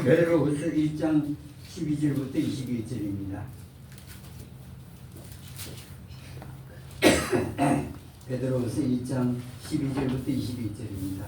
베드로후서 1장 12절부터 22절입니다. 베드로후서 1장 12절부터 22절입니다.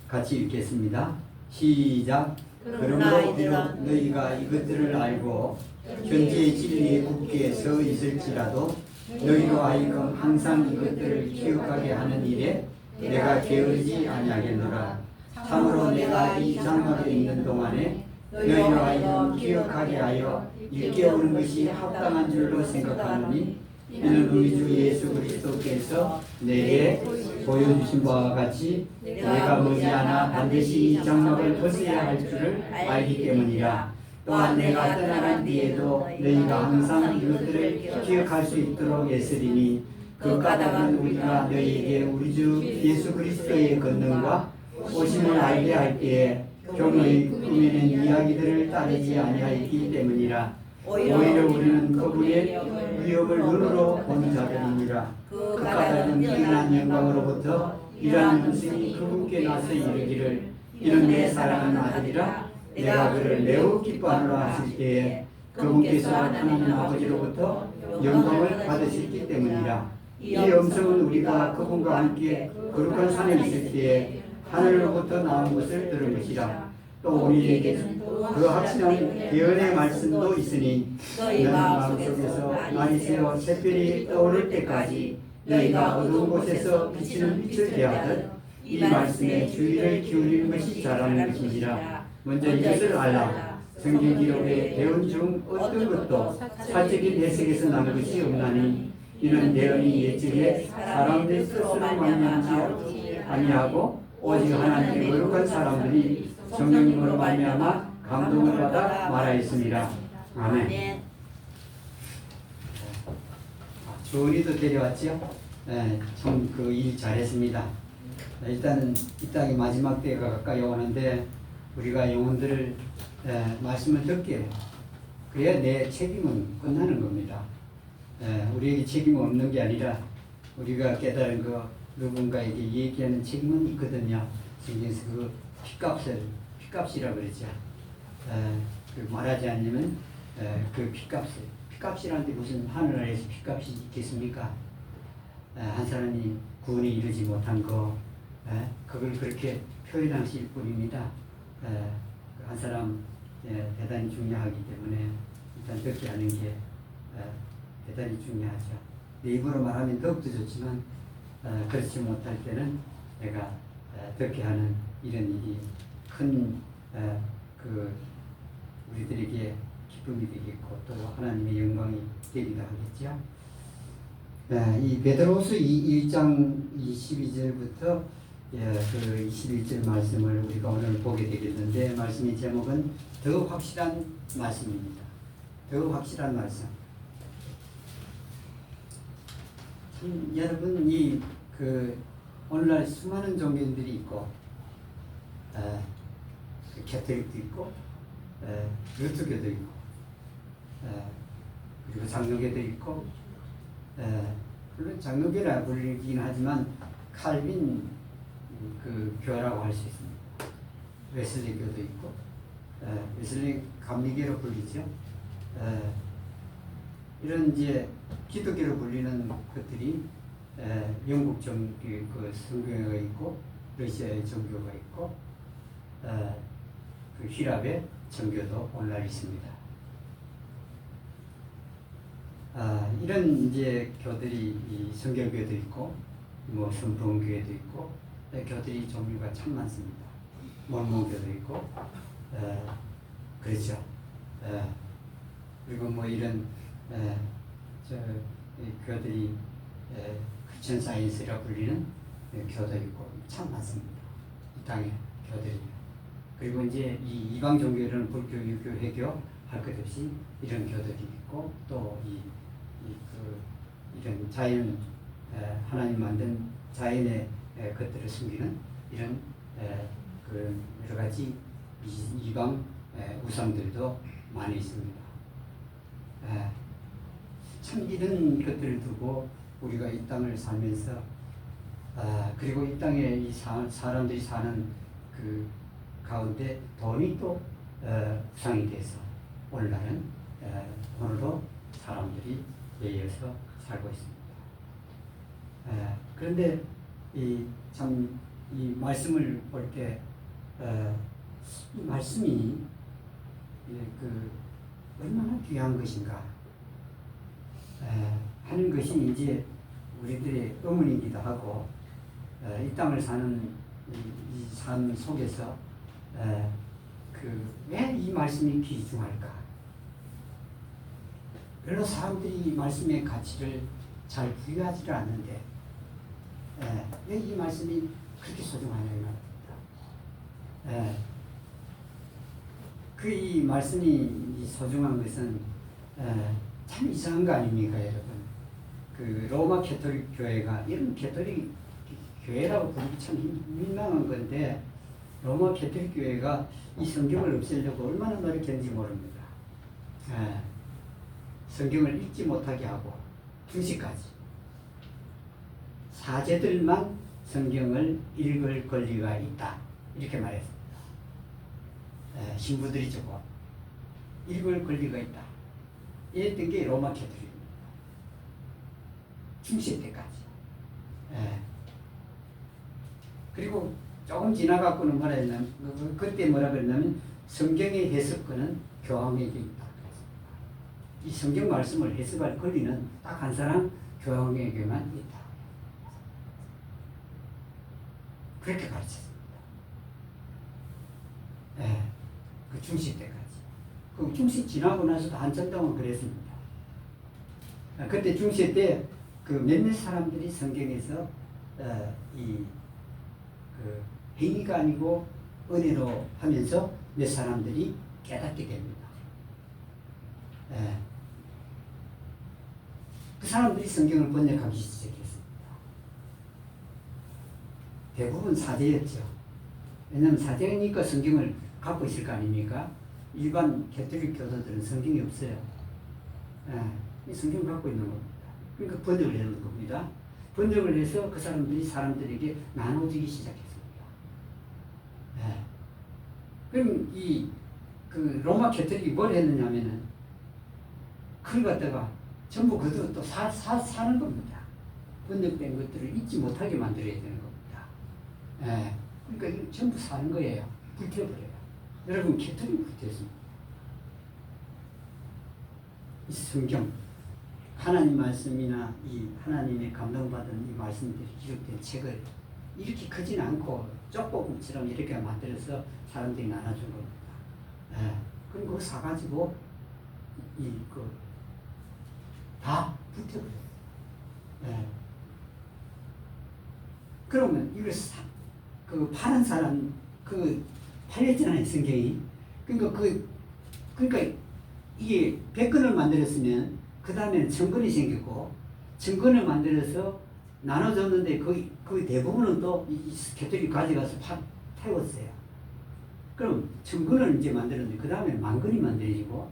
같이 읽겠습니다. 시작. 그러므로 비록 너희가 이것들을 알고 현재의 진리에 굳게 서 있을지라도 너희로 하여금 항상 이것들을 기억하게 하는 일에 내가 게으르지 아니하겠노라. 참으로 내가 이 장막에 있는 동안에 너희로 하여금 기억하게 하여 일깨우는 것이 합당한 줄로 생각하노니 이는 우리 주 예수 그리스도께서 내게 보여주신 바와 같이 내가 머지않아 반드시 이 장막을 벗어야 할 줄을 알기 때문이라. 또한 내가 떠나간 뒤에도 너희가 항상 이것들을 기억할 수 있도록 애쓰리니 그 까닭은 우리가 너희에게 우리 주 예수 그리스도의 권능과 오심을 알게 할 때에 경의 꾸미는 이야기들을 따르지 아니하였기 때문이라. 오히려 우리는 그분의 위협을 눈으로 보는 자들이니라. 그 까닭은 뛰어난 영광으로부터 이러한 음성이 그분께 나서 이르기를 이는 내 사랑하는 아들이라. 내가 그를 매우 기뻐하노라 하실 때에 그분께서 하나님 아버지로부터 영광을 받으셨기 때문이라. 이 음성은 우리가 그분과 함께 거룩한 산에 있을 때에 하늘로부터 나온 것을 들은 것이라. 또 우리에게는 그 확신한 예언의 말씀도 있으니 너희 마음속에서 날이 새어 새별이 떠오를 때까지 너희가 어두운 곳에서 비치는 빛을 대하듯 이 말씀에 주의를 기울이는 것이 잘하는 것이니라. 먼저 이것을 알라. 성경 기록에 배운 중 어떤 것도 사적인 해석에서 난 것이 없나니 이는 대언이 예측에 사람들의 뜻으로 말미암지 아니하고 오직 하나님의 거룩한 사람들이 성령님으로 말미암아 감동을 받아 말하였습니다. 아멘. 조은이도 데려왔죠? 네, 참 그 일 잘했습니다. 일단은 이 땅이 마지막 때가 가까이 오는데 우리가 영혼들을 말씀을 듣게 해요. 그래야 내 책임은 끝나는 겁니다. 우리에게 책임 없는 게 아니라 우리가 깨달은 거 누군가에게 얘기하는 책임은 있거든요. 성경에서 그 핏값이라고 그러죠. 그 말하지 않으면 그 핏값이라는 게 무슨 하늘 아래에서 핏값이 있겠습니까? 한 사람이 구원에 이르지 못한 거 그걸 그렇게 표현하실 뿐입니다. 한 사람 대단히 중요하기 때문에 일단 듣게 하는 게 대단히 중요하죠. 내 입으로 말하면 더욱더 좋지만 그렇지 못할 때는 내가 듣게 하는 이런 일이 큰 그 우리들에게 기쁨이 되겠고 또 하나님의 영광이 되기도 하겠죠. 이 베드로후서 1장 22절부터 그 21절 말씀을 우리가 오늘 보게 되겠는데 말씀의 제목은 더 확실한 말씀입니다. 더 확실한 말씀. 참 여러분 그 오늘날 수많은 종교인들이 있고 캐톨릭도 있고 루터교도 있고 그리고 장로교도 있고 물론 장로교라 불리긴 하지만 칼빈 그 교라고 할 수 있습니다. 웨슬리교도 있고 웨슬리 감리교로 불리죠. 이런 이제 기독교로 불리는 것들이 영국 그 성교가 있고 러시아의 종교가 있고 그 휘랍의 종교도 오늘날 있습니다. 이런 이제 교들이 이 성결교도 있고 뭐 순복음교회도 있고 교들이 종류가 참 많습니다. 몰몬교도 있고 그렇죠. 그리고 뭐 이런 교들이 크리스천 사이언스라 불리는 교도 있고 참 많습니다. 이 땅에 교들이. 그리고 이제 이 이방 종교는 불교, 유교, 회교 할 것 없이 이런 교들이 있고 또 이런 자연 하나님 만든 자연의 것들을 숨기는 이런 그 여러 가지 이방 우상들도 많이 있습니다. 참 이런 것들을 두고 우리가 이 땅을 살면서 그리고 이 땅에 이 사람들이 사는 그 가운데 돈이 또 우상이 돼서 오늘날은 오늘도 사람들이 매여서 살고 있습니다. 그런데 참 이 말씀을 볼 때 이 말씀이 얼마나 귀한 것인가 하는 것이 이제 우리들의 의문이기도 하고 이 땅을 사는 이 삶 속에서 왜 이 말씀이 귀중할까? 별로 사람들이 이 말씀의 가치를 잘 부여하지 않는데 왜 이 말씀이 그렇게 소중하냐 이 말입니다. 이 말씀이 소중한 것은 참 이상한 거 아닙니까, 여러분? 로마 캐토릭 교회가 이런 캐토릭 교회라고 부르기 참 민망한 건데 로마 캐토릭 교회가 이 성경을 없애려고 얼마나 노력했는지 모릅니다. 성경을 읽지 못하게 하고 2시까지 사제들만 성경을 읽을 권리가 있다 이렇게 말했습니다. 신부들이 저거 읽을 권리가 있다 이랬던 게 로마 캐토릭입니다. 중세 때까지. 그리고 조금 지나가고는 뭐라 했냐면 그때 뭐라 그랬냐면 성경의 해석권은 교황에게 있다. 이 성경 말씀을 해석할 권리는 딱 한 사람 교황에게만 있다. 그렇게 가르쳤습니다. 그 중시 때까지. 그 중시 지나고 나서도 한참 동안 그랬습니다. 그때 중시 때 그 몇몇 사람들이 성경에서 행위가 아니고 은혜로 하면서 몇 사람들이 깨닫게 됩니다. 그 사람들이 성경을 번역하기 시작했습니다. 대부분 사제였죠. 왜냐하면 사제니까 성경을 갖고 있을 거 아닙니까? 일반 캐토릭 교도들은 성경이 없어요. 이 성경을 갖고 있는 겁니다. 그러니까 번역을 해놓은 겁니다. 번역을 해서 그 사람들에게 나눠주기 시작했습니다. 그럼 로마 캐토릭이 뭘 했느냐면은 그걸 갖다가 전부 그대로 또 사는 겁니다. 번역된 것들을 잊지 못하게 만들어야 되는 겁니다. 그러니까 전부 사는 거예요. 불태워버려요. 여러분 캐토릭 불태웠습니다. 이 성경 하나님 말씀이나 이 하나님의 감동받은 이 말씀들이 기록된 책을 이렇게 크진 않고 쪽보금처럼 이렇게 만들어서 사람들이 나눠준 겁니다. 그럼 그거 사가지고 다 붙여버려요. 그러면 이걸 파는 사람 팔렸잖아요 성경이. 그러니까 이게 100권을 만들었으면 그 다음에는 1000권이 생겼고 1000권을 만들어서 나눠줬는데 거의 대부분은 또 이 캐토릭 가져가서 태웠어요. 그럼 1000권을 이제 만들었는데 그 다음에 10,000권이 만들어지고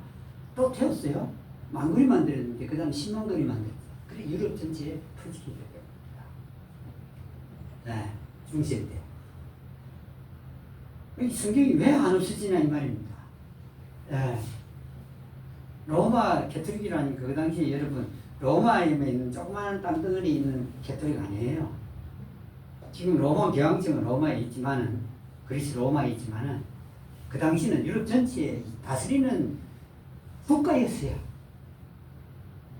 또 태웠어요. 10,000권이 만들었는데 그 다음에 10만 권이 만들었어요. 그래 유럽 전체에 퍼지게 됩니다. 중세 때. 성경이 왜 안 없어지냐 이 말입니다. 로마 캐토릭이라니 그 당시에 여러분 로마에 있는 조그마한 땅덩어리 있는 캐토릭 아니에요. 지금 로마 교황청은 로마에 있지만은 그리스 로마에 있지만은 그 당시는 유럽 전체에 다스리는 국가였어요.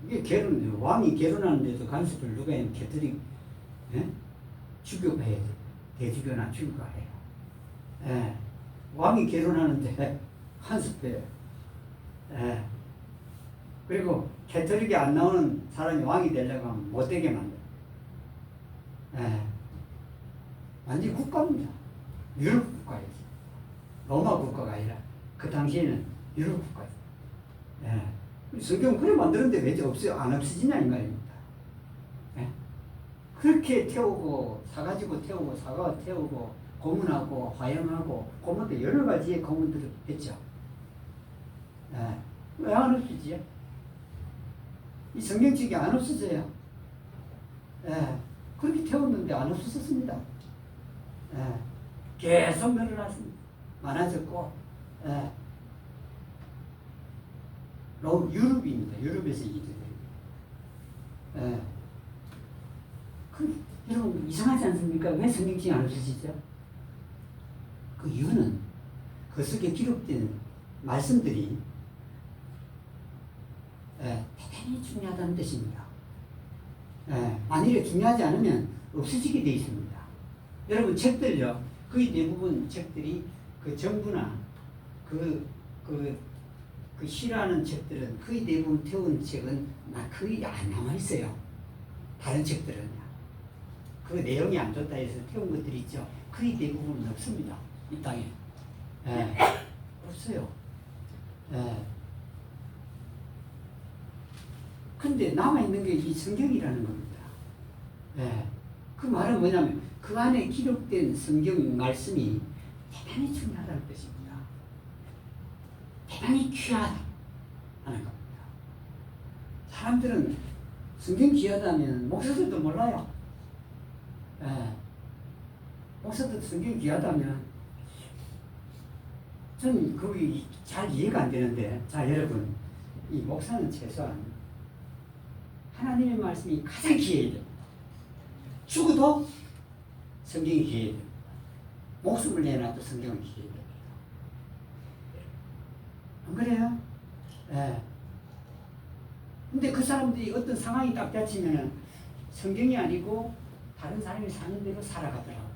이게 왕이 결혼하는데도 간섭을 누가 해요? 캐토릭 주교가 해요. 대주교나 주교가 해요. 왕이 결혼하는데 간섭해요. 그리고 캐토릭이 안 나오는 사람이 왕이 되려고 하면 못되게 만들어요. 완전히 국가입니다. 유럽 국가였어요. 로마 국가가 아니라 그 당시에는 유럽 국가였어요. 성경은 그래 만드는데 왜 안 없어지냐 이 말입니다. 그렇게 태우고 사가지고 태우고 사과 태우고 고문하고 화형하고 고문도 여러 가지의 고문들을 했죠. 왜 안 없어지죠? 이 성경책이 안 없어져요. 그렇게 태웠는데 안 없어졌습니다. 계속 늘어났습니다. 많아졌고 유럽입니다. 유럽에서 이제 예. 여러분 이상하지 않습니까? 왜 성경책이 안 없으시죠? 그 이유는 그 속에 기록된 말씀들이 대단히 중요하다는 뜻입니다. 만일에 중요하지 않으면 없어지게 되어 있습니다. 여러분 책들요, 거의 대부분 책들이 그 정부나 그 시라는 책들은 거의 대부분 태운 책은 거의 안 남아 있어요. 다른 책들은요. 그 내용이 안 좋다 해서 태운 것들이 있죠. 거의 대부분은 없습니다. 이 땅에. 없어요. 근데 남아있는 게 이 성경이라는 겁니다. 그 말은 뭐냐면 그 안에 기록된 성경 말씀이 대단히 중요하다는 뜻입니다. 대단히 귀하다 하는 겁니다. 사람들은 성경 귀하다면 목사들도 몰라요. 목사들 성경 귀하다면 저는 그게 잘 이해가 안 되는데, 자 여러분, 이 목사는 최소한 하나님의 말씀이 가장 귀해야 됩니다. 죽어도 성경이 귀해야 됩니다. 목숨을 내놔도 성경은 귀해야 됩니다. 안 그래요? 근데 그 사람들이 어떤 상황이 딱 닥치면은 성경이 아니고 다른 사람이 사는 대로 살아가더라고요.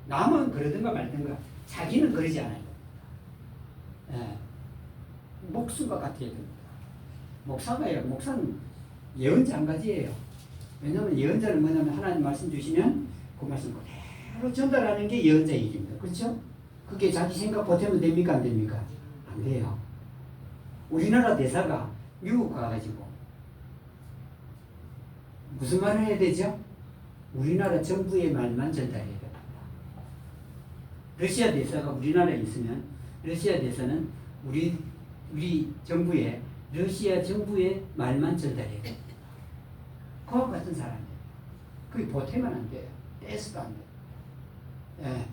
남은 그러든가 말든가 자기는 그러지 않아요. 목숨과 같아야 됩니다. 목사는 예언자 한 가지예요. 왜냐하면 예언자는 뭐냐면 하나님 말씀 주시면 그 말씀 그대로 전달하는 게 예언자의 일입니다. 그렇죠? 그게 자기 생각 보태면 됩니까? 안 됩니까? 안 돼요. 우리나라 대사가 미국 가가지고 무슨 말을 해야 되죠? 우리나라 정부의 말만 전달해야 됩니다. 러시아 대사가 우리나라에 있으면 러시아 대사는 우리 정부의 러시아 정부의 말만 전달해야 됩니다. 그와 같은 사람이에요. 그게 보태면 안 돼요. 떼서도 안 돼요.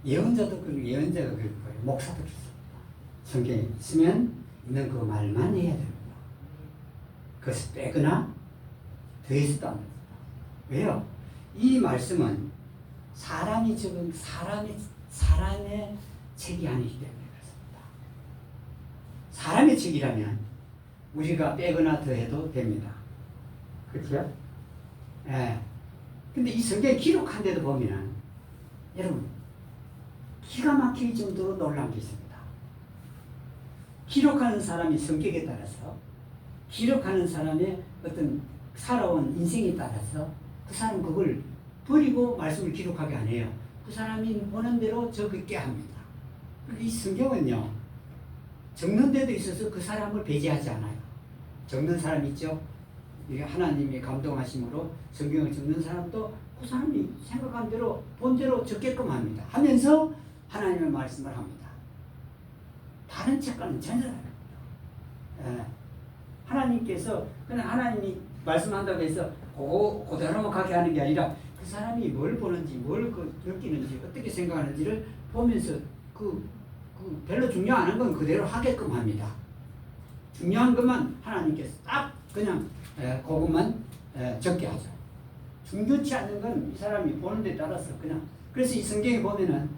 예언자도 그리고 예언자가 그럴 거예요. 목사도 그렇습니다. 성경에 있으면 있는 그 말만 해야 됩니다. 그것을 빼거나 더해서도 안 됩니다. 왜요? 이 말씀은 사람이 적은 사람의 책이 아니기 때문에 그렇습니다. 사람의 책이라면 우리가 빼거나 더해도 됩니다. 그렇죠? 근데 이 성경에 기록한 데도 보면 여러분 기가 막힐 정도로 놀라운 게 있습니다. 기록하는 사람이 성격에 따라서 기록하는 사람의 어떤 살아온 인생에 따라서 그 사람은 그걸 버리고 말씀을 기록하게 안 해요. 그 사람이 보는 대로 적게 합니다. 이 성경은요, 적는 데도 있어서 그 사람을 배제하지 않아요. 적는 사람 있죠? 하나님의 감동하심으로 성경을 적는 사람도 그 사람이 생각한 대로 본대로 적게끔 합니다. 하면서 하나님의 말씀을 합니다. 다른 책과는 전혀 다릅니다. 하나님께서 그냥 하나님이 말씀한다고 해서 그대로만 가게 하는 게 아니라 그 사람이 뭘 보는지, 뭘 느끼는지, 어떻게 생각하는지를 보면서 별로 중요한 건 그대로 하게끔 합니다. 중요한 것만 하나님께서 딱 그냥 그것만 적게 하죠. 중요치 않는 건 이 사람이 보는 데 따라서 그냥. 그래서 이 성경에 보면은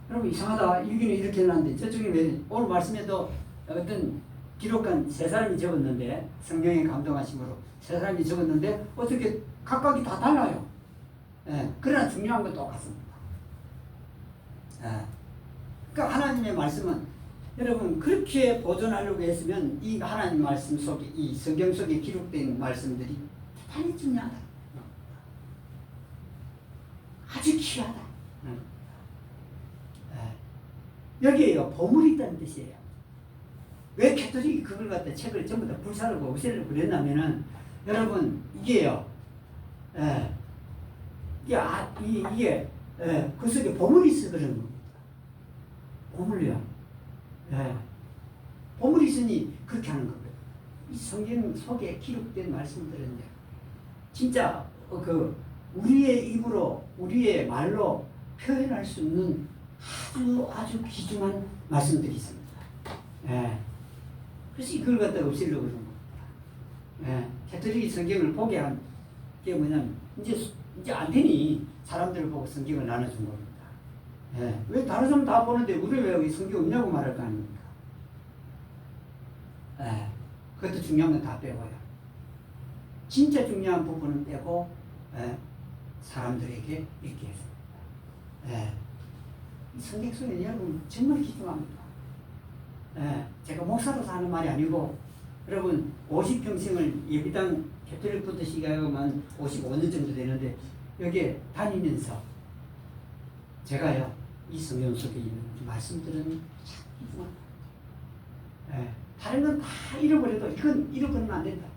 여러분 이상하다. 여기는 이렇게 해놨는데 저쪽에 왜 오늘 말씀에도 어떤 기록한 세 사람이 적었는데 성경에 감동하심으로 세 사람이 적었는데 어떻게 각각이 다 달라요. 그러나 중요한 건 똑같습니다. 그러니까 하나님의 말씀은 여러분 그렇게 보존하려고 했으면 이 하나님 말씀 속에 이 성경 속에 기록된 말씀들이 대단히 중요하다. 아주 귀하다. 여기에요 보물이 있다는 뜻이에요. 왜 캐토릭이 그걸 갖다 책을 전부 다 불사르고 없애려고 그랬냐면은 여러분 이게요. 이게 그 속에 보물이 있어 그런 겁니다. 보물이요. 보물이 있으니 그렇게 하는 거예요. 이 성경 속에 기록된 말씀들은 진짜 우리의 입으로 우리의 말로 표현할 수 없는 아주 귀중한 말씀들이 있습니다. 예. 그래서 이걸 갖다가 없애려고 그런 겁니다. 예. 캐톨릭이 성경을 보게 한 게 뭐냐면 이제 안 되니 사람들을 보고 성경을 나눠준 겁니다. 예. 왜 다른 사람 다 보는데 우리 왜 성경 없냐고 말할 거 아닙니까? 예. 그것도 중요한 건 다 빼고요. 진짜 중요한 부분은 빼고 예. 사람들에게 읽게 했습니다. 예. 성경 속에 여러분 정말 귀중합니다. 예. 제가 목사로서 하는 말이 아니고 여러분 50평생을 예비당 캐톨릭부터 시작하면 55년 정도 되는데 여기에 다니면서 제가요 이 성경 속에 있는 말씀들은 참 귀중합니다. 예. 다른 건 다 잃어버려도 이건 잃어버리면 안 된다.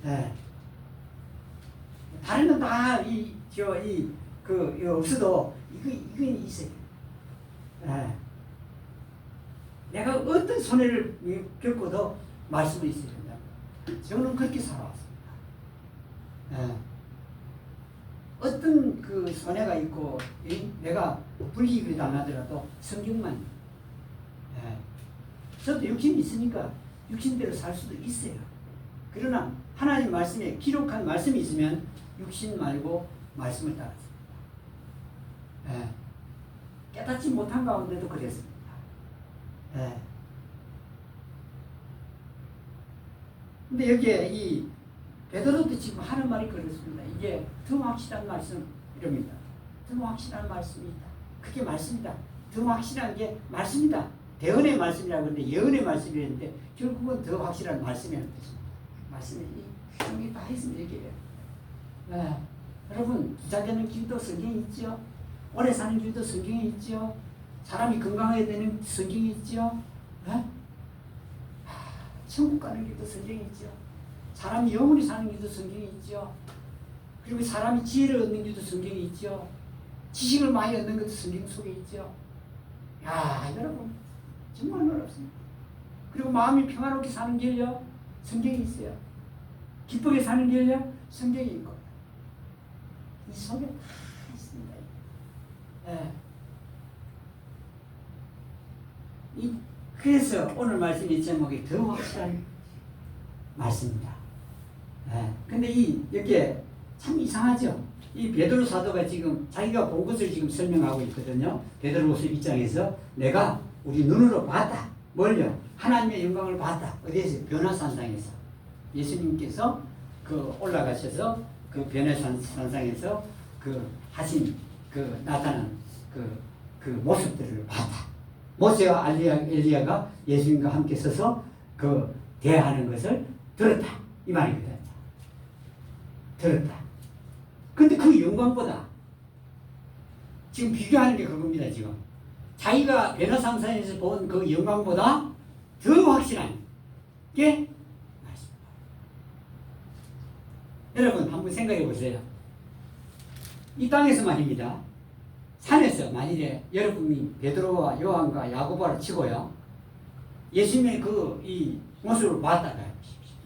예. 다른 건 다 없어도 이건 있어요. 예. 내가 어떤 손해를 겪어도 말씀이 있어야 된다. 저는 그렇게 살아왔습니다. 예. 어떤 그 손해가 있고 내가 불이익을 당하더라도 성경만. 예. 저도 육신이 있으니까 육신대로 살 수도 있어요. 그러나 하나님 말씀에 기록한 말씀이 있으면 육신 말고 말씀을 따랐습니다. 예. 깨닫지 못한 가운데도 그랬습니다. 예. 근데 여기에 이 베드로도 지금 하는 말이 그렇습니다. 이게 더 확실한 말씀 이럽니다. 더 확실한 말씀이 있다. 그게 말씀이다. 더 확실한 게 말씀이다. 대언의 말씀이라고 하는데 예언의 말씀이었는데 결국은 더 확실한 말씀이라는 뜻입니다. 말씀이 성경이 다 있으면 얘기해요. 네. 여러분 부자되는 길도 성경이 있죠. 오래 사는 길도 성경이 있죠. 사람이 건강해야 되는 성경이 있죠. 네? 천국 가는 길도 성경이 있죠. 사람이 영원히 사는 길도 성경이 있죠. 그리고 사람이 지혜를 얻는 길도 성경이 있죠. 지식을 많이 얻는 것도 성경 속에 있죠. 야, 여러분 정말 놀랍습니다. 그리고 마음이 평화롭게 사는 길요 성경이 있어요. 기쁘게 사는 길요 성경이 있고 이 속에 다 있습니다. 예. 그래서 오늘 말씀의 제목이 더 확실한 말씀입니다. 예. 근데 여기에 참 이상하죠. 이 베드로 사도가 지금 자기가 본 것을 지금 설명하고 있거든요. 베드로후서 1장에서 내가 우리 눈으로 봤다. 뭘요? 하나님의 영광을 봤다. 어디에서? 변화산상에서. 예수님께서 올라가셔서 변화산상에서 하신 나타난 그 모습들을 봤다. 모세와 엘리야가 예수님과 함께 서서 대화하는 것을 들었다. 이 말이거든요. 들었다. 근데 그 영광보다 지금 비교하는 게 그겁니다. 지금 자기가 변화산상에서 본 그 영광보다 더 확실한 게 말씀입니다. 여러분 한번 생각해 보세요. 이 땅에서 말입니다. 산에서 만일에 여러분이 베드로와 요한과 야고보를 치고요. 예수님의 이 모습을 봤다가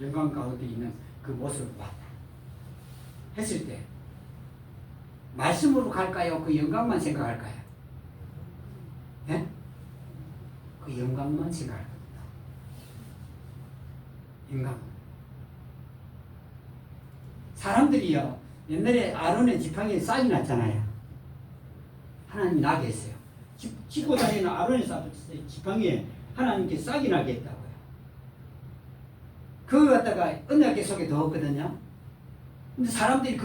영광 가운데 있는 그 모습을 봤다. 했을 때 말씀으로 갈까요? 그 영광만 생각할까요? 예? 그 영광만 생각할 겁니다. 영광. 사람들이요. 옛날에 아론의 지팡이에 싹이 났잖아요. 하나님이 나게 했어요. 짚고 다니는 아론의 지팡이에 하나님께 싹이 나게 했다고요. 그걸 갖다가 언약궤 속에 넣었거든요. 근데 사람들이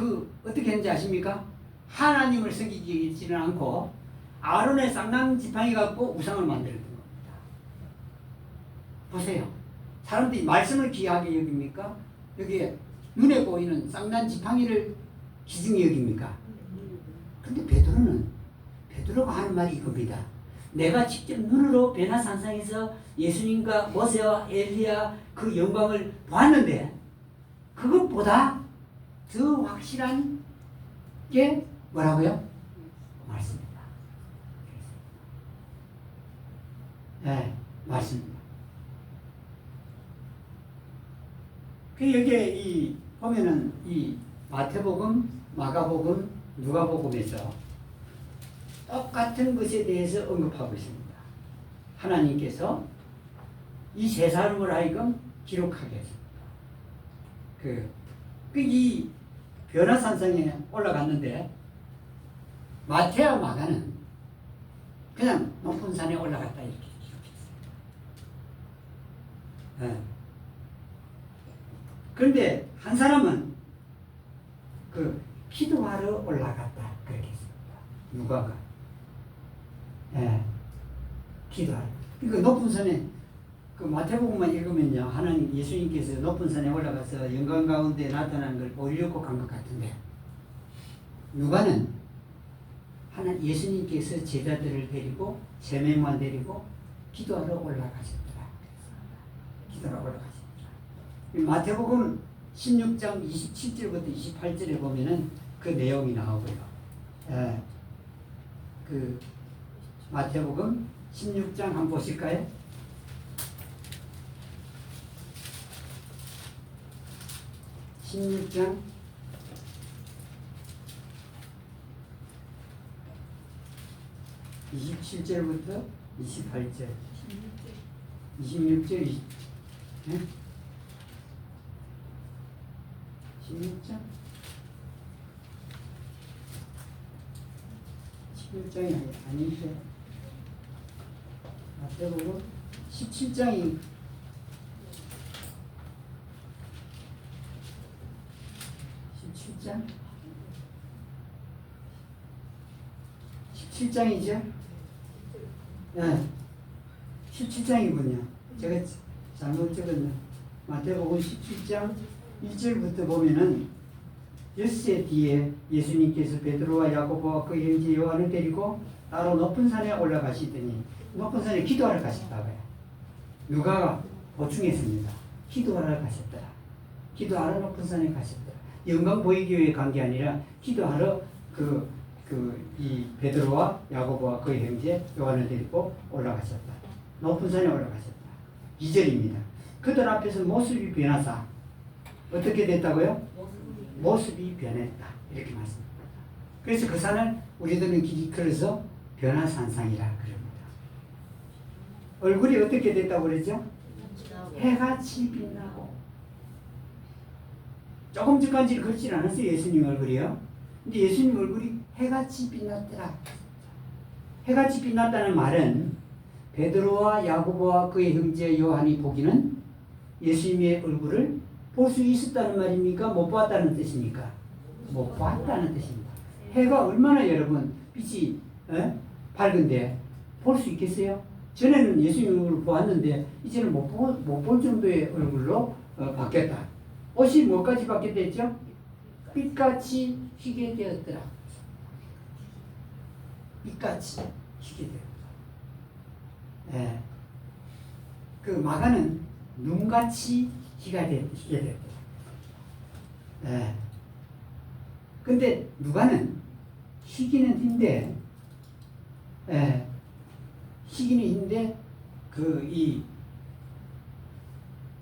어떻게 했는지 아십니까? 하나님을 섬기지는 않고 아론의 쌍난 지팡이 갖고 우상을 만들었던 겁니다. 보세요. 사람들이 말씀을 귀하게 여깁니까? 여기에 눈에 보이는 쌍난 지팡이를 기중히 여깁니까? 근데 베드로가 하는 말이 이겁니다. 내가 직접 눈으로 변화산상에서 예수님과 모세와 엘리야 그 영광을 보았는데 그것보다 더 확실한 게 뭐라고요? 말씀입니다. 네, 말씀입니다. 여기에 보면은 이 마태복음, 마가복음, 누가복음에서 똑같은 것에 대해서 언급하고 있습니다. 하나님께서 이 세 사람을 하여금 기록하게 했습니다. 이 변화산상에 올라갔는데 마태와 마가는 그냥 높은 산에 올라갔다 이렇게 기록했어요. 네. 그런데 한 사람은 기도하러 올라갔다 그렇게 했습니다. 누가가. 네. 기도하러. 그러니까 높은 산에 마태복음만 읽으면요, 하나님 예수님께서 높은 산에 올라가서 영광 가운데 나타나는 걸 보려고 간 것 같은데, 누가는 예수님께서 제자들을 데리고 세명만 데리고 기도하러 올라가셨더라. 기도하러 올라가셨더라. 마태복음 16장 27절부터 28절에 보면은 그 내용이 나오고요. 예. 마태복음 16장 한번 보실까요? 16장 27절부터 28절 26절 16장 16장이 아닌데 마태복음 17장이 17장이죠? 네. 17장이군요. 제가 잘못 적었네. 마태복음 17장 1절부터 보면은 엿새 뒤에 예수님께서 베드로와 야고보와 그 형제 요한을 데리고 따로 높은 산에 올라가시더니 높은 산에 기도하러 가셨다고요. 누가가 보충했습니다. 기도하러 가셨더라. 기도하러 높은 산에 가셨더라. 영광 보이기 위해 간 게 아니라 기도하러 이 베드로와 야고보와 그 형제 요한을 데리고 올라가셨다. 높은 산에 올라가셨다. 2절입니다. 그들 앞에서 모습이 변하사 어떻게 됐다고요? 모습이 변했다. 이렇게 말씀합니다. 그래서 그 산을 우리들은 길이끌어서 변화산상이라 그럽니다. 얼굴이 어떻게 됐다고 그랬죠? 해같이 빛나고. 조금 전까지 그렇지 않았어요. 예수님 얼굴이요. 근데 예수님 얼굴이 해같이 빛났더라. 해같이 빛났다는 말은 베드로와 야고보와 그의 형제 요한이 보기는 예수님의 얼굴을 볼 수 있었다는 말입니까? 못 봤다는 뜻입니까? 못 봤다는 뜻입니다. 해가 얼마나 여러분 빛이 밝은데 볼 수 있겠어요? 전에는 예수님 얼굴을 보았는데 이제는 못 볼 정도의 얼굴로 바뀌었다. 옷이 뭐까지 바뀌었댔죠? 빛같이 희게 되었더라. 빛같이 희게 되었다. 예. 그 마가는 눈같이 희게 되었다. 예. 근데 누가는 희기는 흰데, 예. 희기는 흰데, 이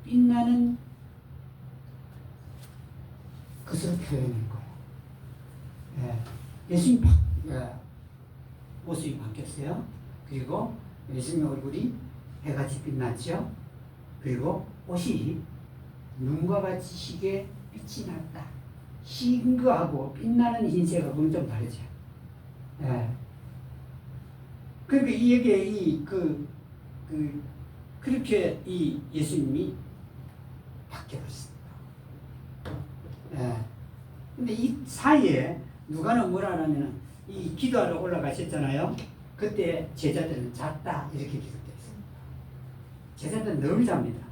빛나는 것으로 표현한 거예요. 예. 예수님 모습이 바뀌었어요. 그리고 예수님 얼굴이 해같이 빛났죠. 그리고 옷이 눈과 같이 희게 빛이 났다. 흰 거하고 빛나는 흰색하고는 좀 다르죠. 예. 그러니까 이게 그렇게 이 예수님이 바뀌었습니다. 예. 근데 이 사이에 누가는 뭐라 하냐면은 이 기도하러 올라가셨잖아요. 그때 제자들은 잤다 이렇게 기록되어 있습니다. 제자들은 늘 잡니다.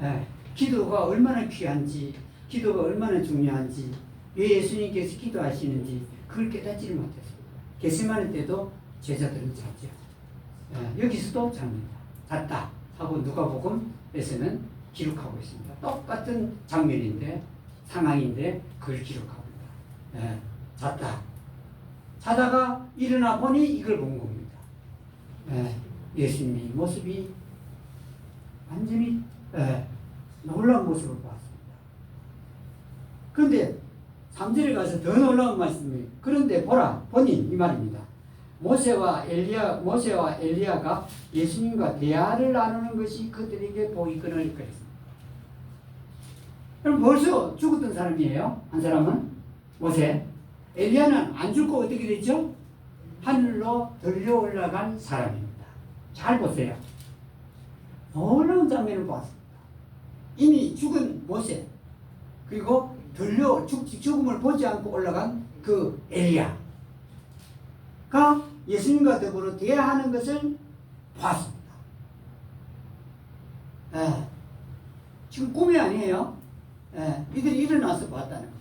예. 기도가 얼마나 귀한지, 기도가 얼마나 중요한지, 왜 예수님께서 기도하시는지 그걸 깨닫지를 못했습니다. 겟세마네 때도 제자들은 잤죠. 예. 여기서도 잡니다. 잤다 하고 누가복음에서는 기록하고 있습니다. 똑같은 장면인데 상황인데 그걸 기록합니다. 예. 잤다. 자다가 일어나 보니 이걸 본 겁니다. 예. 예수님의 모습이 완전히 놀라운 모습을 보았습니다. 그런데 3절에 가서 더 놀라운 말씀이 그런데 보라 보니 이 말입니다. 모세와 엘리야가 예수님과 대화를 나누는 것이 그들에게 보이거늘 그랬습니다. 그럼 벌써 죽었던 사람이에요. 한 사람은 모세. 엘리야는 안 죽고 어떻게 됐죠? 하늘로 들려 올라간 사람입니다. 잘 보세요. 놀라운 장면을 봤습니다. 이미 죽은 모세, 그리고 죽음을 보지 않고 올라간 그 엘리야가 예수님과 더불어 대화하는 것을 봤습니다. 지금 꿈이 아니에요. 이들이 일어나서 봤다는 겁니다.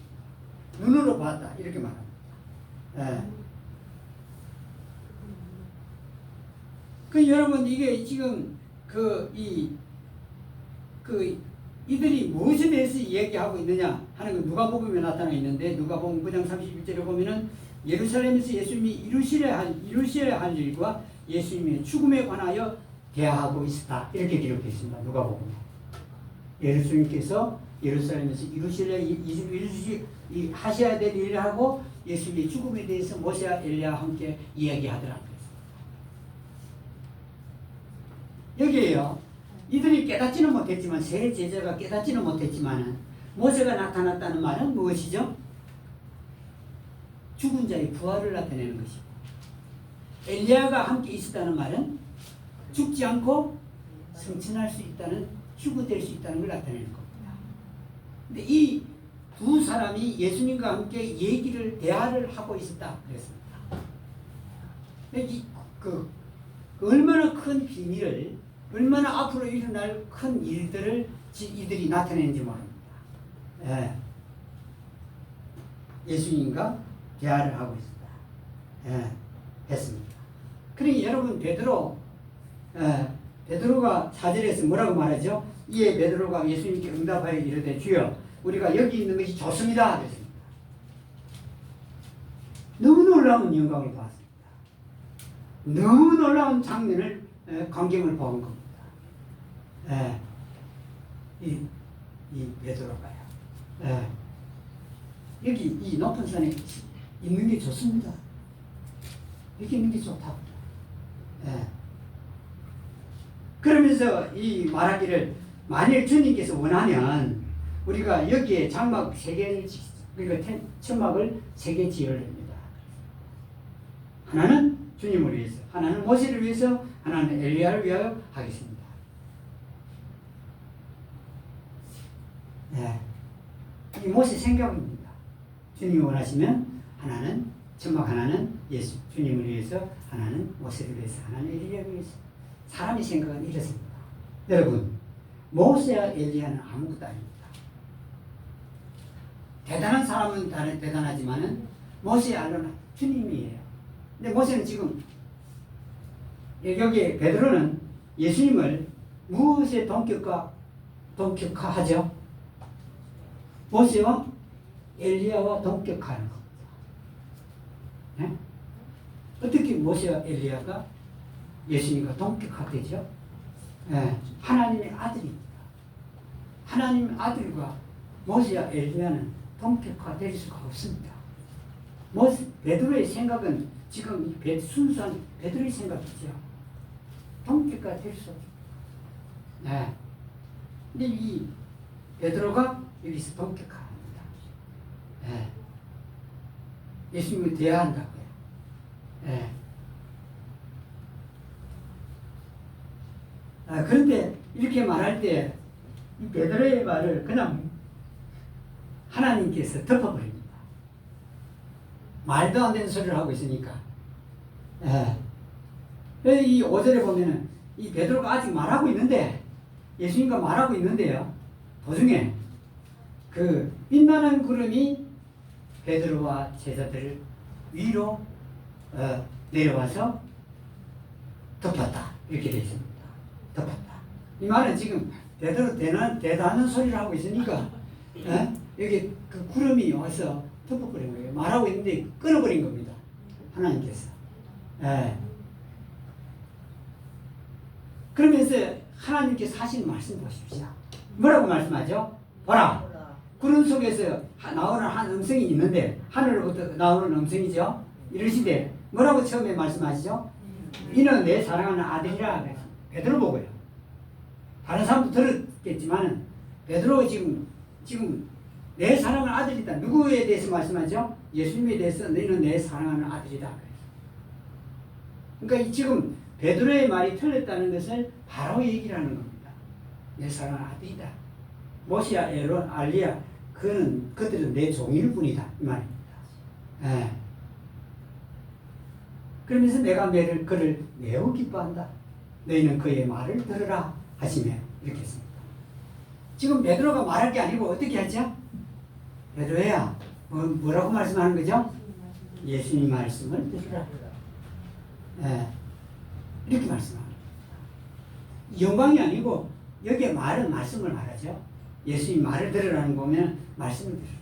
눈으로 봤다 이렇게 말합니다. 그 여러분 이게 지금 이들이 무엇에 대해서 이야기하고 있느냐 하는 건 누가복음에 나타나 있는데 누가복음 9장 31절에 보면은 예루살렘에서 예수님이 이루시려 할 일과 예수님의 죽음에 관하여 대화하고 있었다 이렇게 기록되어 있습니다. 누가복음에 예수님께서 예루살렘에서 하셔야 될 일을 하고 예수님의 죽음에 대해서 모세와 엘리야와 함께 이야기하더라는 것입니다. 여기에요. 이들이 깨닫지는 못했지만 세 제자가 깨닫지는 못했지만 모세가 나타났다는 말은 무엇이죠? 죽은 자의 부활을 나타내는 것이고 엘리야가 함께 있었다는 말은 죽지 않고 승천할 수 있다는 휴거될 수 있다는 걸 나타내는 겁니다. 근데 이 두 사람이 예수님과 함께 대화를 하고 있었다 그랬습니다. 얼마나 큰 비밀을 얼마나 앞으로 일어날 큰 일들을 이들이 나타내는지 모릅니다. 예수님과 대화를 하고 있었다. 했습니다. 그러니 여러분 베드로가 4절에서 뭐라고 말하죠? 이에 베드로가 예수님께 응답하여 이르되 주여 우리가 여기 있는 것이 좋습니다. 그랬습니다. 너무 놀라운 영광을 봤습니다. 너무 놀라운 장면을 광경을 본 겁니다. 이 베드로가요. 여기 이 높은 산에 있는 게 좋습니다. 여기 있는 게 좋다고. 그러면서 이 말하기를 만일 주님께서 원하면 우리가 여기에 장막 3개를 그러니까 천막을 3개 지어야 됩니다. 하나는 주님을 위해서, 하나는 모세를 위해서, 하나는 엘리야를 위하여 하겠습니다. 이 모세 생각입니다. 주님이 원하시면 하나는 천막, 하나는 예수 주님을 위해서, 하나는 모세를 위해서, 하나는 엘리야를 위해서. 사람의 생각은 이렇습니다. 여러분, 모세와 엘리야는 아무것도 아닙니다. 대단한 사람은 대단하지만은 모세와 알로는 주님이에요. 근데 모세는 지금 여기 베드로는 예수님을 무엇에 동격화하죠? 모세와 엘리야와 동격화하는 겁니다. 네? 어떻게 모세와 엘리야가 예수님과 동격화되죠? 네. 하나님의 아들입니다. 하나님의 아들과 모세와 엘리야는 동격화될 수가 없습니다. 베드로의 생각은 지금 순수한 베드로의 생각이죠. 동격화될 수 없습니다. 네. 근데 이 베드로가 여기서 동격화합니다. 네. 예수님을 대화한다고요. 네. 그런데 이렇게 말할 때 이 베드로의 말을 그냥 하나님께서 덮어버립니다. 말도 안 되는 소리를 하고 있으니까. 이 5절에 보면은 이 베드로가 아직 말하고 있는데 예수님과 말하고 있는데요. 도중에 그 빛나는 구름이 베드로와 제자들을 위로 내려와서 덮었다. 이렇게 되어 있습니다. 덮었다. 이 말은 지금 베드로 대단한 소리를 하고 있으니까 여기 그 구름이 와서 덮어버린 거예요. 말하고 있는데 끊어버린 겁니다. 하나님께서. 그러면서 하나님께서 하신 말씀 보십시오. 뭐라고 말씀하죠? 보라. 구름 속에서 나오는 한 음성이 있는데 하늘로부터 나오는 음성이죠. 이러시되 뭐라고 처음에 말씀하시죠? 이는 내 사랑하는 아들이라. 베드로 보고요. 다른 사람도 들었겠지만 베드로 지금 내 사랑하는 아들이다. 누구에 대해서 말씀하죠? 예수님에 대해서 너희는 내 사랑하는 아들이다. 그러니까 지금 베드로의 말이 틀렸다는 것을 바로 얘기를 하는 겁니다. 내 사랑하는 아들이다. 모시아, 에론, 알리야 그들은 내 종일 뿐이다. 이 말입니다. 예. 그러면서 내가 그를 매우 기뻐한다. 너희는 그의 말을 들으라 하시며 이렇게 했습니다. 지금 베드로가 말할 게 아니고 어떻게 하죠? 베드로야 뭐라고 말씀하는 거죠? 예수님 말씀을 들으라. 예. 이렇게 말씀합니다. 영광이 아니고 여기에 말은 말씀을 말하죠. 예수님 말을 들으라는 거 보면 말씀을 들으라.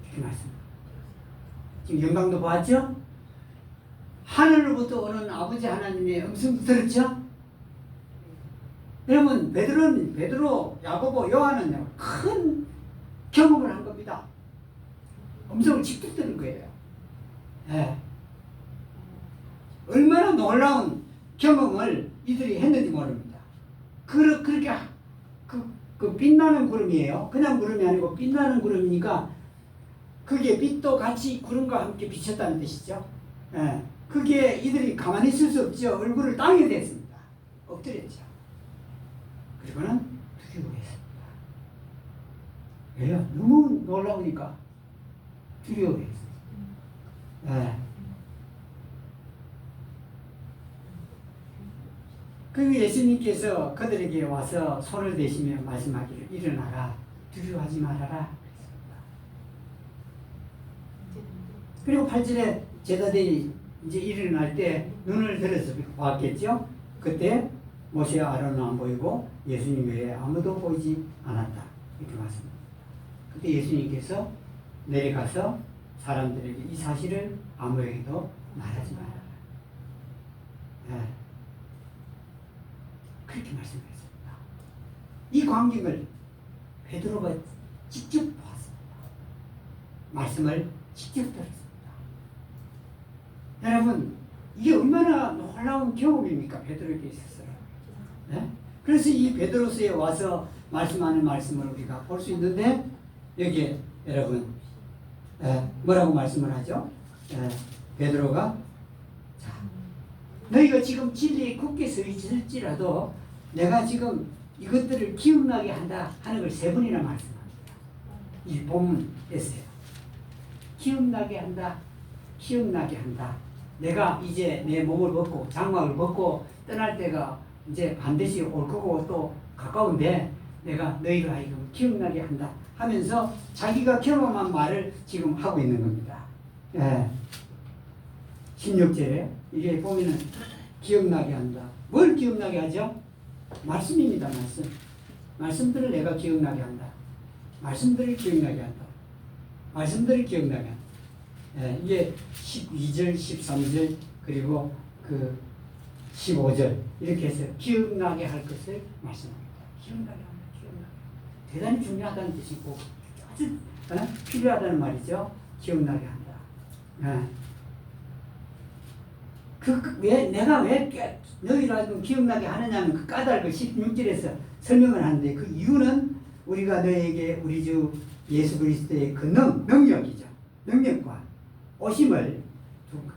이렇게 말씀합니다. 지금 영광도 보았죠? 하늘로부터 오는 아버지 하나님의 음성도 들었죠? 여러분 베드로, 야고보, 요한은 큰 경험을 한 겁니다. 음성을 직접 들은 거예요. 예. 얼마나 놀라운 경험을 이들이 했는지 모릅니다. 그렇게 그 빛나는 구름이에요. 그냥 구름이 아니고 빛나는 구름이니까 그게 빛도 같이 구름과 함께 비쳤다는 뜻이죠. 예. 그게 이들이 가만히 있을 수 없죠. 얼굴을 땅에 댔습니다. 엎드렸죠. 그리고는 두려워했습니다. 왜요? 너무 놀라우니까 두려워했어요. 예. 그리고 예수님께서 그들에게 와서 손을 대시며 말씀하기를 일어나라 두려워하지 말아라 그랬습니다. 그리고 8절에 제자들이 이제 일어날 때 눈을 들어서 봤겠죠. 그때 모세와 아론은 안 보이고 예수님 외에 아무도 보이지 않았다. 이렇게 말씀합니다. 그때 예수님께서 내려가서 사람들에게 이 사실을 아무에게도 말하지 말아라. 네. 그렇게 말씀하셨습니다. 이 광경을 베드로가 직접 보았습니다. 말씀을 직접 들었습니다. 여러분 이게 얼마나 놀라운 경험입니까? 베드로에게 있어서. 네? 그래서 이 베드로서에 와서 말씀하는 말씀을 우리가 볼 수 있는데 여기에 여러분 뭐라고 말씀을 하죠? 베드로가 자, 너희가 지금 진리에 굳게 서 있을지라도 내가 지금 이것들을 기억나게 한다 하는 걸 3번이나 말씀합니다. 이 본문에서요. 기억나게 한다. 기억나게 한다. 내가 이제 내 몸을 벗고 장막을 벗고 떠날 때가 이제 반드시 올 거고 또 가까운데 내가 너희를 하여금 기억나게 한다 하면서 자기가 경험한 말을 지금 하고 있는 겁니다. 16절에 이게 보면은 기억나게 한다. 뭘 기억나게 하죠? 말씀입니다. 말씀. 말씀들을 내가 기억나게 한다. 말씀들을 기억나게 한다. 말씀들을 기억나게 한다. 이게 12절, 13절 그리고 그 15절 이렇게 해서 기억나게 할 것을 말씀합니다. 기억나게 합니다. 기억나게. 대단히 중요하다는 뜻이고 아주 필요하다는 말이죠. 기억나게 한다. 내가 왜 너희를 기억나게 하느냐는 그 까닭을 16절에서 설명을 하는데 그 이유는 우리가 너에게 우리 주 예수 그리스도의 그 능력이죠. 능력과 오심을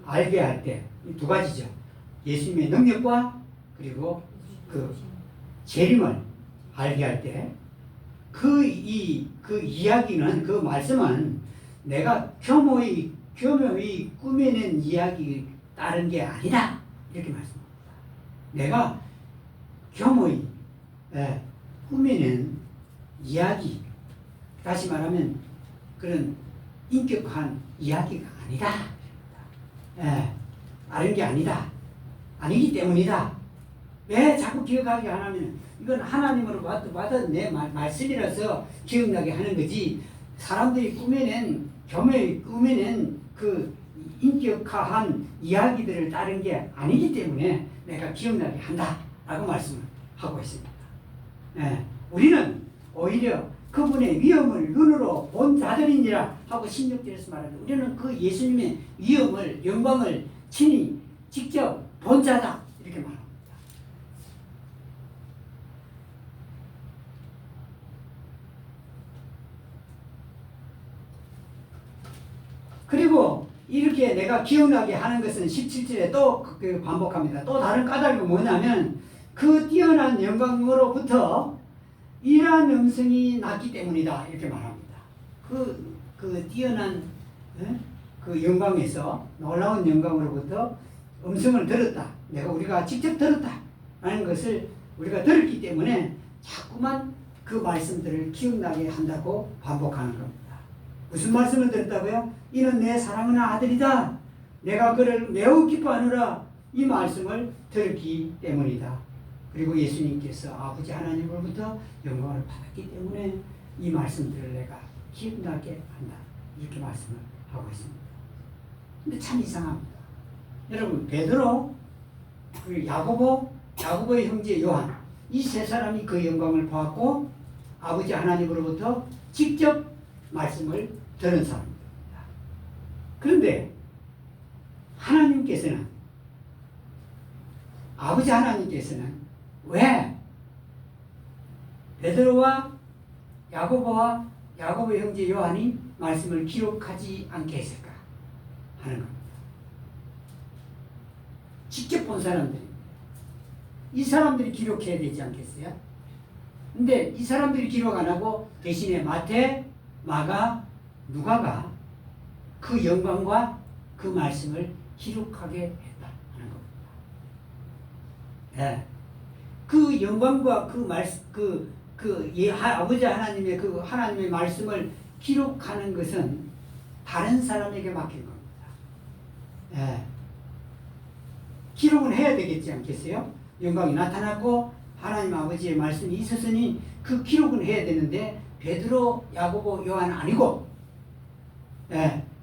알게 할 때 이 2가지죠. 예수님의 능력과 그리고 그 재림을 알게 할 때 그 이야기는 그 말씀은 내가 교묘히 꾸며낸 이야기 다른 게 아니다. 이렇게 말씀합니다. 내가 교묘히 꾸며낸 이야기 다시 말하면 그런 인격한 이야기가 아니다. 다른 게 아니다. 아니기 때문이다. 왜 자꾸 기억하게 하냐면 이건 하나님으로 받은 내 말씀이라서 기억나게 하는 거지 사람들이 교묘히 꾸며낸 그 인격화한 이야기들을 따른 게 아니기 때문에 내가 기억나게 한다라고 말씀을 하고 있습니다. 우리는 오히려 그분의 위엄을 눈으로 본 자들이니라 하고 16절에서 말합니다. 우리는 그 예수님의 위엄을 영광을 친히 직접 본 자다 이렇게 말합니다. 그리고 이렇게 내가 기억나게 하는 것은 17절에 또 반복합니다. 또 다른 까닭이 뭐냐면 그 뛰어난 영광으로부터 이러한 음성이 났기 때문이다 이렇게 말합니다. 그 뛰어난 그 영광에서 놀라운 영광으로부터 음성을 들었다. 우리가 직접 들었다 라는 것을 우리가 들었기 때문에 자꾸만 그 말씀들을 기억나게 한다고 반복하는 겁니다. 무슨 말씀을 들었다고요? 이는 내 사랑하는 아들이다. 내가 그를 매우 기뻐하노라. 이 말씀을 들었기 때문이다. 그리고 예수님께서 아버지 하나님으로부터 영광을 받았기 때문에 이 말씀들을 내가 기억나게 한다. 이렇게 말씀을 하고 있습니다. 근데 참 이상합니다. 여러분 베드로, 야고보의 형제 요한 이 세 사람이 그 영광을 보았고 아버지 하나님으로부터 직접 말씀을 들은 사람입니다. 그런데 하나님께서는 아버지 하나님께서는 왜 베드로와 야고보의 형제 요한이 말씀을 기록하지 않게 했을까 하는 겁니다. 직접 본 사람들입니다. 이 사람들이 기록해야 되지 않겠어요? 근데 이 사람들이 기록 안 하고 대신에 마태, 마가, 누가가 그 영광과 그 말씀을 기록하게 했다 하는 겁니다. 네. 그 영광과 그 말씀, 아버지 하나님의 그 하나님의 말씀을 기록하는 것은 다른 사람에게 맡긴 겁니다. 네. 기록은 해야 되겠지 않겠어요? 영광이 나타났고 하나님 아버지의 말씀이 있었으니 그 기록은 해야 되는데 베드로, 야고보, 요한 아니고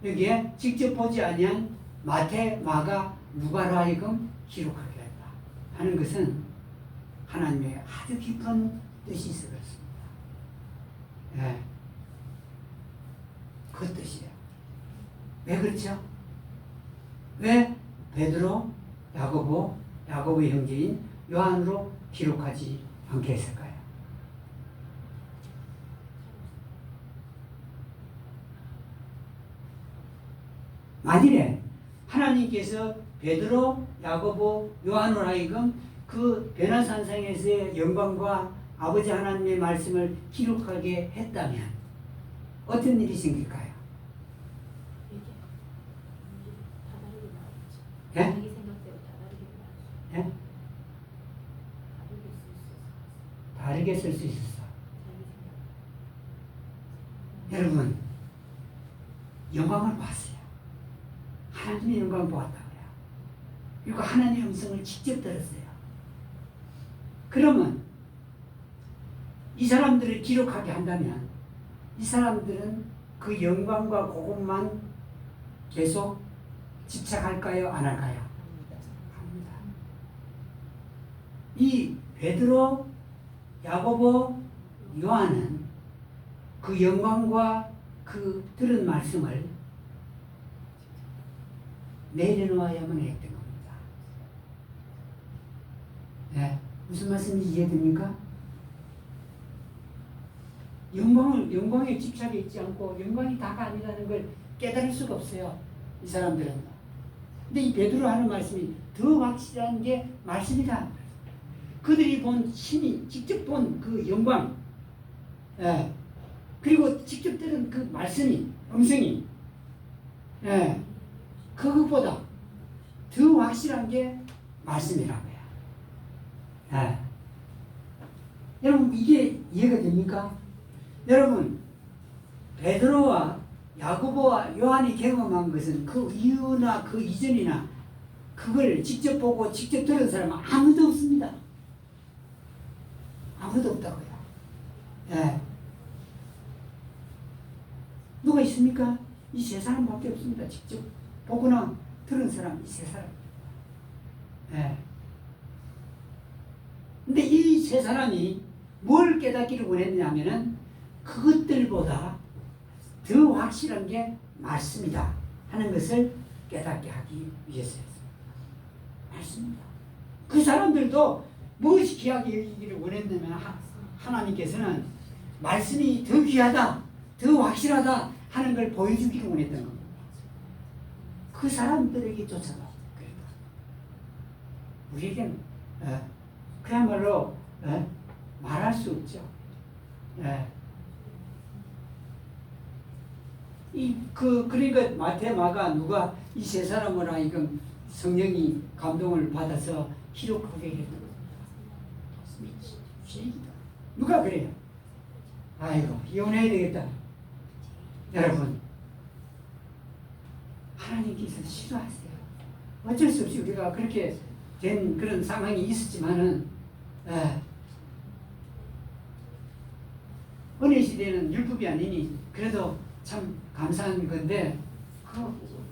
여기에 직접 보지 아니한 마태, 마가, 누가로 하여금 기록하게 했다 하는 것은 하나님의 아주 깊은 뜻이 있어 그렇습니다. 그 뜻이에요. 왜 그렇죠? 왜 베드로, 야고보의 형제인 요한으로 기록하지 않게 했을까요? 만일에 하나님께서 베드로, 야고보, 요한으로 하여금 그 변화산상에서의 영광과 아버지 하나님의 말씀을 기록하게 했다면 어떤 일이 생길까요? 예? 예? 다르게 쓸 수 있었어. 여러분 영광을 봤어요. 하나님의 영광을 보았다고요. 그리고 하나님의 음성을 직접 들었어요. 그러면 이 사람들을 기록하게 한다면 이 사람들은 그 영광과 그것만 계속 집착할까요? 안 할까요? 합니다. 이 베드로, 야고보, 요한은 그 영광과 그 들은 말씀을 내려놓아야만 했던 겁니다. 네, 무슨 말씀인지 이해됩니까? 영광에 집착해 있지 않고 영광이 다가 아니라는 걸 깨달을 수가 없어요. 이 사람들은. 근데 이 베드로 하는 말씀이 더 확실한 게 말씀이다. 그들이 본 신이 직접 본 그 영광, 그리고 직접 들은 그 말씀이, 음성이, 그것보다 더 확실한 게 말씀이라고요. 여러분 이게 이해가 됩니까? 여러분 베드로와 야고보와 요한이 경험한 것은 그 이유나 그 이전이나 그걸 직접 보고 직접 들은 사람은 아무도 없습니다. 아무도 없다고요. 누가 있습니까? 이 세 사람밖에 없습니다. 직접 보거나 들은 사람 이 세 사람. 근데 이 세 사람이 뭘 깨닫기를 원했냐면은 그것들보다 더 확실한 게 말씀이다 하는 것을 깨닫게 하기 위해서였습니다. 말씀이다. 그 사람들도 무엇이 귀하게 여기기를 원했냐면 하나님께서는 말씀이 더 귀하다, 더 확실하다 하는 걸 보여주기를 원했던 겁니다. 그 사람들에게 쫓아가. 우리에겐 그야말로 말할 수 없죠. 그러니까 마태, 마가, 누가 이 세 사람을 하여금 성령이 감동을 받아서 기록하게 했던 겁니다. 누가 그래요? 아이고 이혼해야 되겠다. 여러분, 하나님께서 싫어하세요. 어쩔 수 없이 우리가 그렇게 된 그런 상황이 있었지만은 은혜 시대는 율법이 아니니 그래도 참 감사한 건데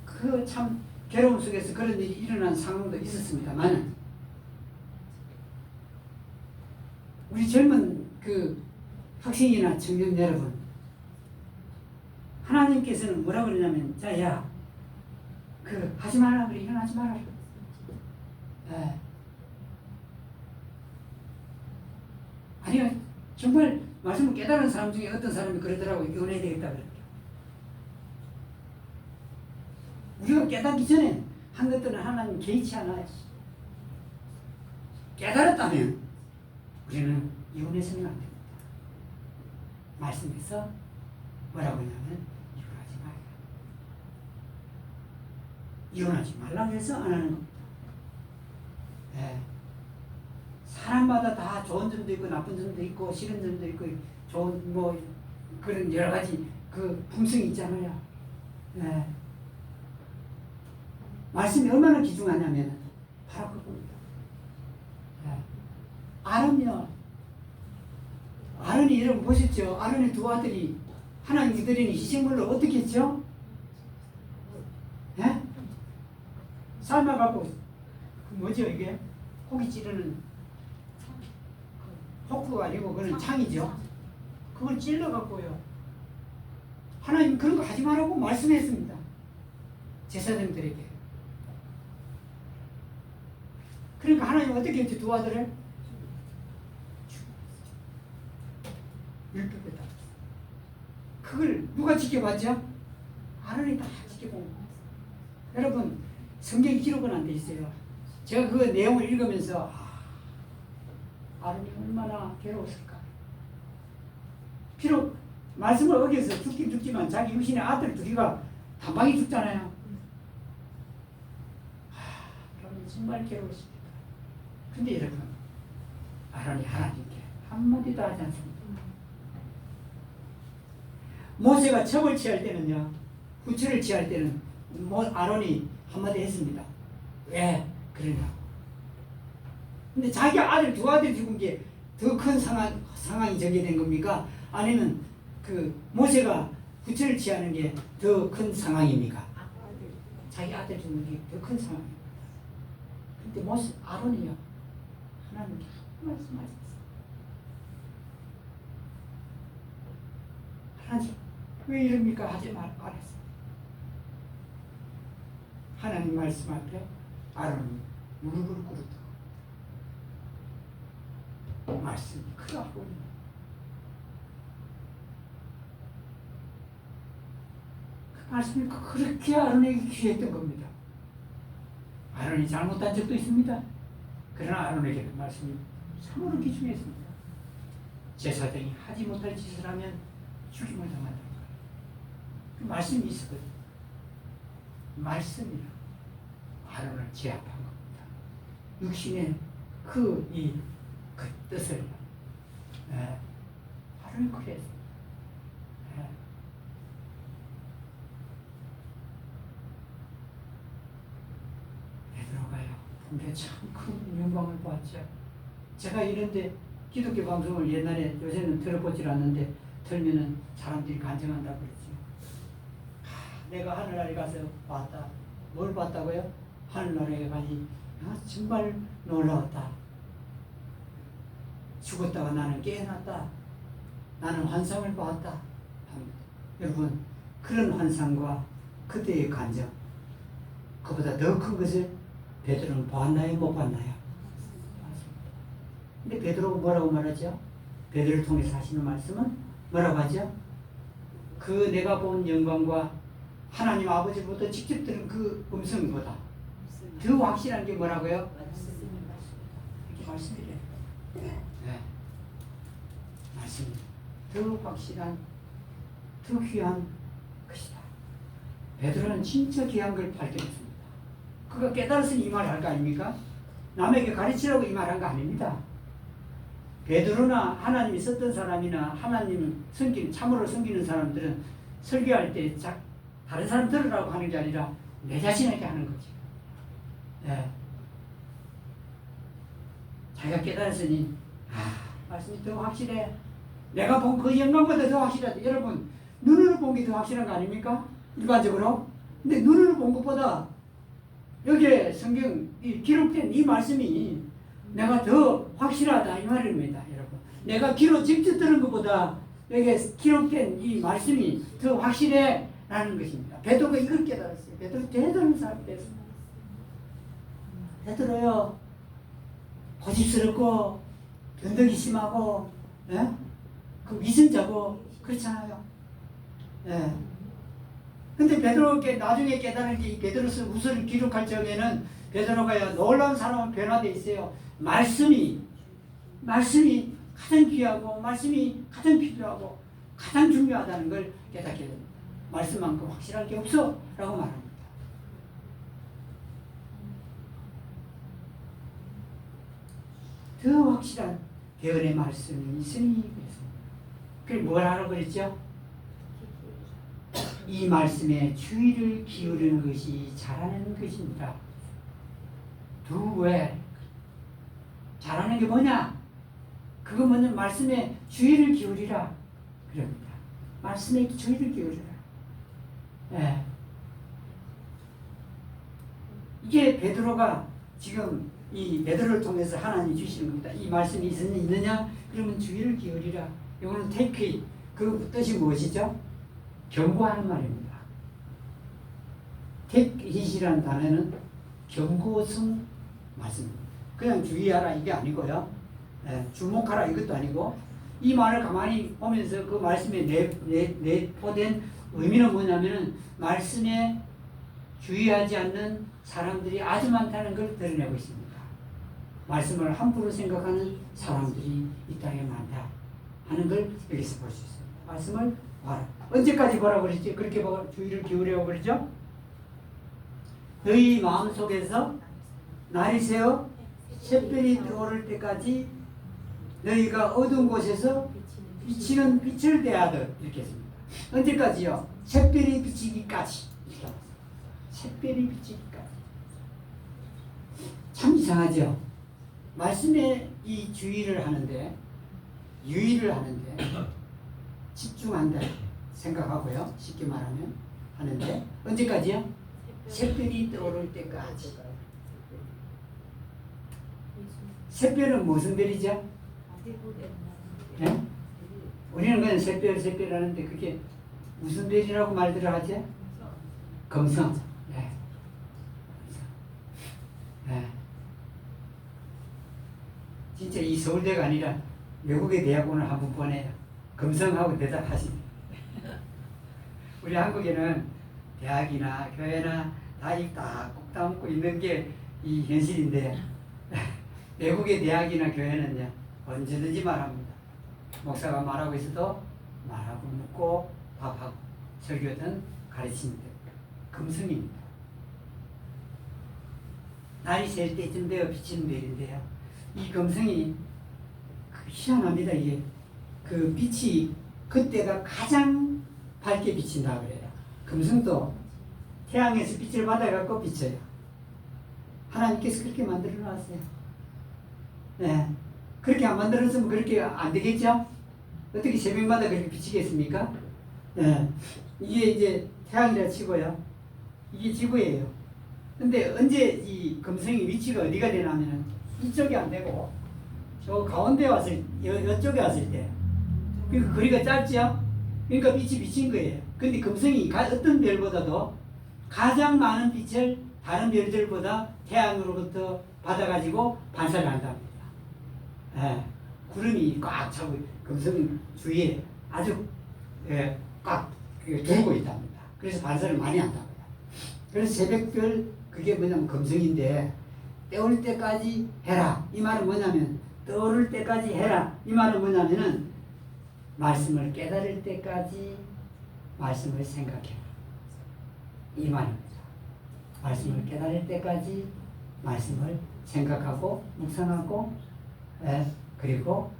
그 참 괴로움 속에서 그런 일이 일어난 상황도 있었습니다만 우리 젊은 그 학생이나 청년 여러분, 하나님께서는 뭐라 그러냐면 자야 하지 말라 그래. 이건 하지 말라. 아니요, 정말 말씀을 깨달은 사람 중에 어떤 사람이 그러더라고요. 이혼해야 되겠다 그랬죠. 우리가 깨닫기 전에 한 것들은 하나님 개의치 않아요. 깨달았다면 우리는 이혼해서는 안 됩니다. 말씀에서 뭐라고 하냐면 이혼하지 말라. 이혼하지 말라고 해서 안 하는 겁니다. 사람마다 다 좋은 점도 있고 나쁜 점도 있고 싫은 점도 있고 좋은 뭐 그런 여러 가지 그 품성이 있잖아요. 말씀이 얼마나 귀중하냐면 바로 그겁니다. 아론이 여러분 보셨죠? 아론의 두 아들이 하나님 기다리는 희생물로 어떻게 했죠? 삶아갖고 뭐죠 이게? 고기 찌르는 호크가 아니고 그건 창이죠. 그걸 찔러갖고요. 하나님 그런 거 하지 말라고 말씀했습니다. 제사장들에게. 그러니까 하나님 어떻게 했지? 두 아들을 율법에다. 그걸 누가 지켜봤죠? 아론이 다 지켜본 겁니다. 여러분 성경 기록은 안 돼 있어요. 제가 그 내용을 읽으면서 아론이 얼마나 괴로웠을까. 비록 말씀을 어겨서 죽긴 죽지만 자기 육신의 아들 둘이가 단방에 죽잖아요. 그러면 정말 괴로웠습니다. 근데 여러분, 아론이 하나님께 한마디도 하지 않습니다. 모세가 첩을 취할 때는요, 후처를 취할 때는 아론이 한마디 했습니다. 왜 그러냐고. 근데 자기 아들 두 아들 죽은 게 더 큰 상황이 저게 된 겁니까? 아니면 그 모세가 후처를 취하는 게 더 큰 상황입니까? 자기 아들 죽은 게 더 큰 상황입니다. 근데 아론이요, 하나님께 말씀하셨어요. 하나님 왜 이럽니까? 하지 말았어요. 하나님 말씀 앞에 아론이 무릎을 꿇었다. 말씀이 크다고. 그 말씀이 그렇게 아론에게 귀했던 겁니다. 아론이 잘못한 적도 있습니다. 그러나 아론에게 그 말씀이 참으로 귀중했습니다. 제사장이 하지 못할 짓을 하면 죽임을 당한다는 거예요. 그 말씀이 있었거든요. 말씀이라 아론을 제압한 겁니다. 육신의 그 뜻을 아론이 그랬어요. 베드로가요, 분명 참 큰 영광을 보았죠. 제가 이런데 기독교 방송을 옛날에, 요새는 들어보질 않는데 들면은 사람들이 간증한다고 그랬죠. 내가 하늘나라에 가서 봤다. 뭘 봤다고요? 하늘나라에 가니 정말 놀라웠다. 죽었다가 나는 깨어났다. 나는 환상을 보았다. 여러분, 그런 환상과 그때의 감정, 그보다 더 큰 것을 베드로는 보았나요? 못 봤나요? 근데 베드로가 뭐라고 말하죠? 베드로를 통해서 하시는 말씀은 뭐라고 하죠? 그 내가 본 영광과 하나님 아버지로부터 직접 들은 그 음성보다 더 확실한 게 뭐라고요? 이렇게 말씀드려요. 네. 말씀입니다. 더 확실한, 더 귀한 것이다. 베드로는 진짜 귀한 걸 발견했습니다. 그가 깨달았으니 이 말을 할 거 아닙니까? 남에게 가르치라고 이 말 한 거 아닙니다. 베드로나 하나님이 썼던 사람이나 하나님을 섬기는, 참으로 섬기는 사람들은 설교할 때 다른 사람 들으라고 하는 게 아니라 내 자신에게 하는 거지. 네. 자기가 깨달았으니 말씀이 더 확실해. 내가 본 그 영광보다 더 확실하다. 여러분 눈으로 본 게 더 확실한 거 아닙니까? 일반적으로. 근데 눈으로 본 것보다 여기에 성경 기록된 이 말씀이 내가 더 확실하다 이 말입니다. 여러분 내가 귀로 직접 들은 것보다 여기에 기록된 이 말씀이 더 확실해 라는 것입니다. 베드로가 이걸 깨달았어요. 베드로 대단한 사람이 됐습니다. 베드로요 고집스럽고 변덕이 심하고 예? 그 위선자고 그렇잖아요. 예. 근데 베드로께 나중에 깨달은 게 이 베드로서 우서를 기록할 적에는 베드로가 놀라운 사람은 변화되어 있어요. 말씀이 가장 귀하고 말씀이 가장 필요하고 가장 중요하다는 걸 깨닫게 됩니다. 말씀만큼 확실한 게 없어 라고 말합니다. 더 확실한 대언의 말씀이 있으니 그랬습니다. 그게 뭘 하라고 그랬죠? 이 말씀에 주의를 기울이는 것이 잘하는 것입니다. 왜? 잘하는 게 뭐냐? 그거 뭐냐? 말씀에 주의를 기울이라 그럽니다. 말씀에 주의를 기울이라. 네. 이게 베드로가 지금 이 베드로를 통해서 하나님이 주시는 겁니다. 이 말씀이 있느냐? 그러면 주의를 기울이라. 이거는 take 그 뜻이 무엇이죠? 경고하는 말입니다. take it이라는 단어는 경고성 말씀입니다. 그냥 주의하라 이게 아니고요. 주목하라 이것도 아니고 이 말을 가만히 보면서 그 말씀에 내포된 의미는 뭐냐면은 말씀에 주의하지 않는 사람들이 아주 많다는 걸 드러내고 있습니다. 말씀을 함부로 생각하는 사람들이 이 땅에 많다 하는 걸 여기서 볼 수 있습니다. 말씀을 봐라. 언제까지 보라고 그랬지? 그렇게 주의를 기울이라고 그러죠? 너희 마음속에서 날이 새어 샛별이 떠오를 때까지 너희가 어두운 곳에서 비치는 빛을 대하듯 이렇게 했습니다. 언제까지요? 샛별이 비치기까지. 샛별이 비치기까지. 참 이상하죠? 말씀에 이 주의를 하는데 유의를 하는데 집중한다 생각하고요. 쉽게 말하면 하는데 언제까지요? 샛별이 떠오를 때까지. 샛별은 무슨 별이죠? 네? 우리는 그냥 샛별 하는데 그게 무슨 별이라고 말들을 하지? 금성. 네. 네. 진짜 이 서울대가 아니라 외국의 대학원을 한번 보내요. 금성하고 대답하십니다. 우리 한국에는 대학이나 교회나 다 꼭 담고 있는 게 이 현실인데 외국의 대학이나 교회는요 언제든지 말합니다. 목사가 말하고 있어도 말하고 묻고 답하고 설교든 가르칩니다. 금성입니다. 날이 셀 때쯤 되어 비치는 별인데요. 이 금성이 희한합니다. 이게 그 빛이 그때가 가장 밝게 비친다 그래요. 금성도 태양에서 빛을 받아갖고 비쳐요. 하나님께서 그렇게 만들어 놨어요. 네. 그렇게 안 만들었으면 그렇게 안 되겠죠? 어떻게 새벽마다 그렇게 비치겠습니까? 네. 이게 이제 태양이라 치고요. 이게 지구예요. 근데 언제 이 금성의 위치가 어디가 되냐면은 이쪽이 안 되고 저 가운데 왔을 이쪽에 왔을 때 그 거리가 짧죠? 그러니까 빛이 비친 거예요. 근데 금성이 어떤 별보다도 가장 많은 빛을 다른 별들보다 태양으로부터 받아가지고 반사를 한답니다. 예, 구름이 꽉 차고 금성 주위에 아주 꽉 두르고 있답니다. 그래서 반사를 많이 한답니다. 그래서 새벽별 그게 뭐냐면 금성인데 떠올 때까지 해라. 이 말은 뭐냐면 떠오를 때까지 해라. 이 말은 뭐냐면은 말씀을 깨달을 때까지 말씀을 생각해라. 이 말입니다. 말씀을 깨달을 때까지 말씀을 생각하고 묵상하고 그리고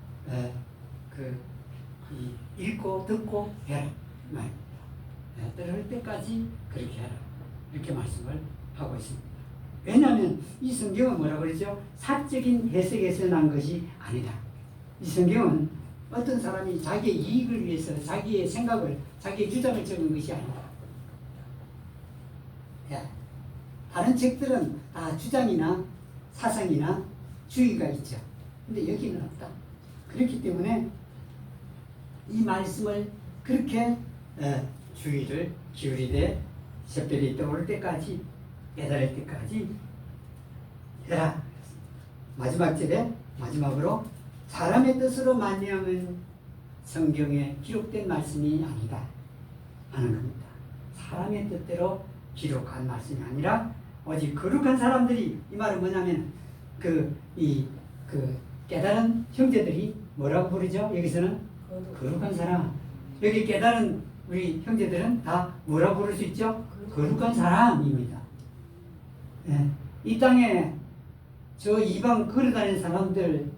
읽고 듣고 해라. 이 말입니다. 떠오를 때까지 그렇게 해라. 이렇게 말씀을 하고 있습니다. 왜냐하면 이 성경은 뭐라고 그러죠? 사적인 해석에서 난 것이 아니다. 이 성경은 어떤 사람이 자기의 이익을 위해서 자기의 생각을, 자기의 주장을 적은 것이 아니다. 다른 책들은 다 주장이나 사상이나 주의가 있죠. 근데 여기는 없다. 그렇기 때문에 이 말씀을 그렇게 주의를 기울이되 새별이 떠올 때까지 깨달을 때까지 해라. 마지막 절에 마지막으로 사람의 뜻으로 말미암은 성경에 기록된 말씀이 아니다 하는 겁니다. 사람의 뜻대로 기록한 말씀이 아니라 오직 거룩한 사람들이, 이 말은 뭐냐면 깨달은 형제들이 뭐라고 부르죠? 여기서는 거룩한 사람. 여기 깨달은 우리 형제들은 다 뭐라고 부를 수 있죠? 거룩한 사람입니다. 이 땅에 저 이방 걸어다니는 사람들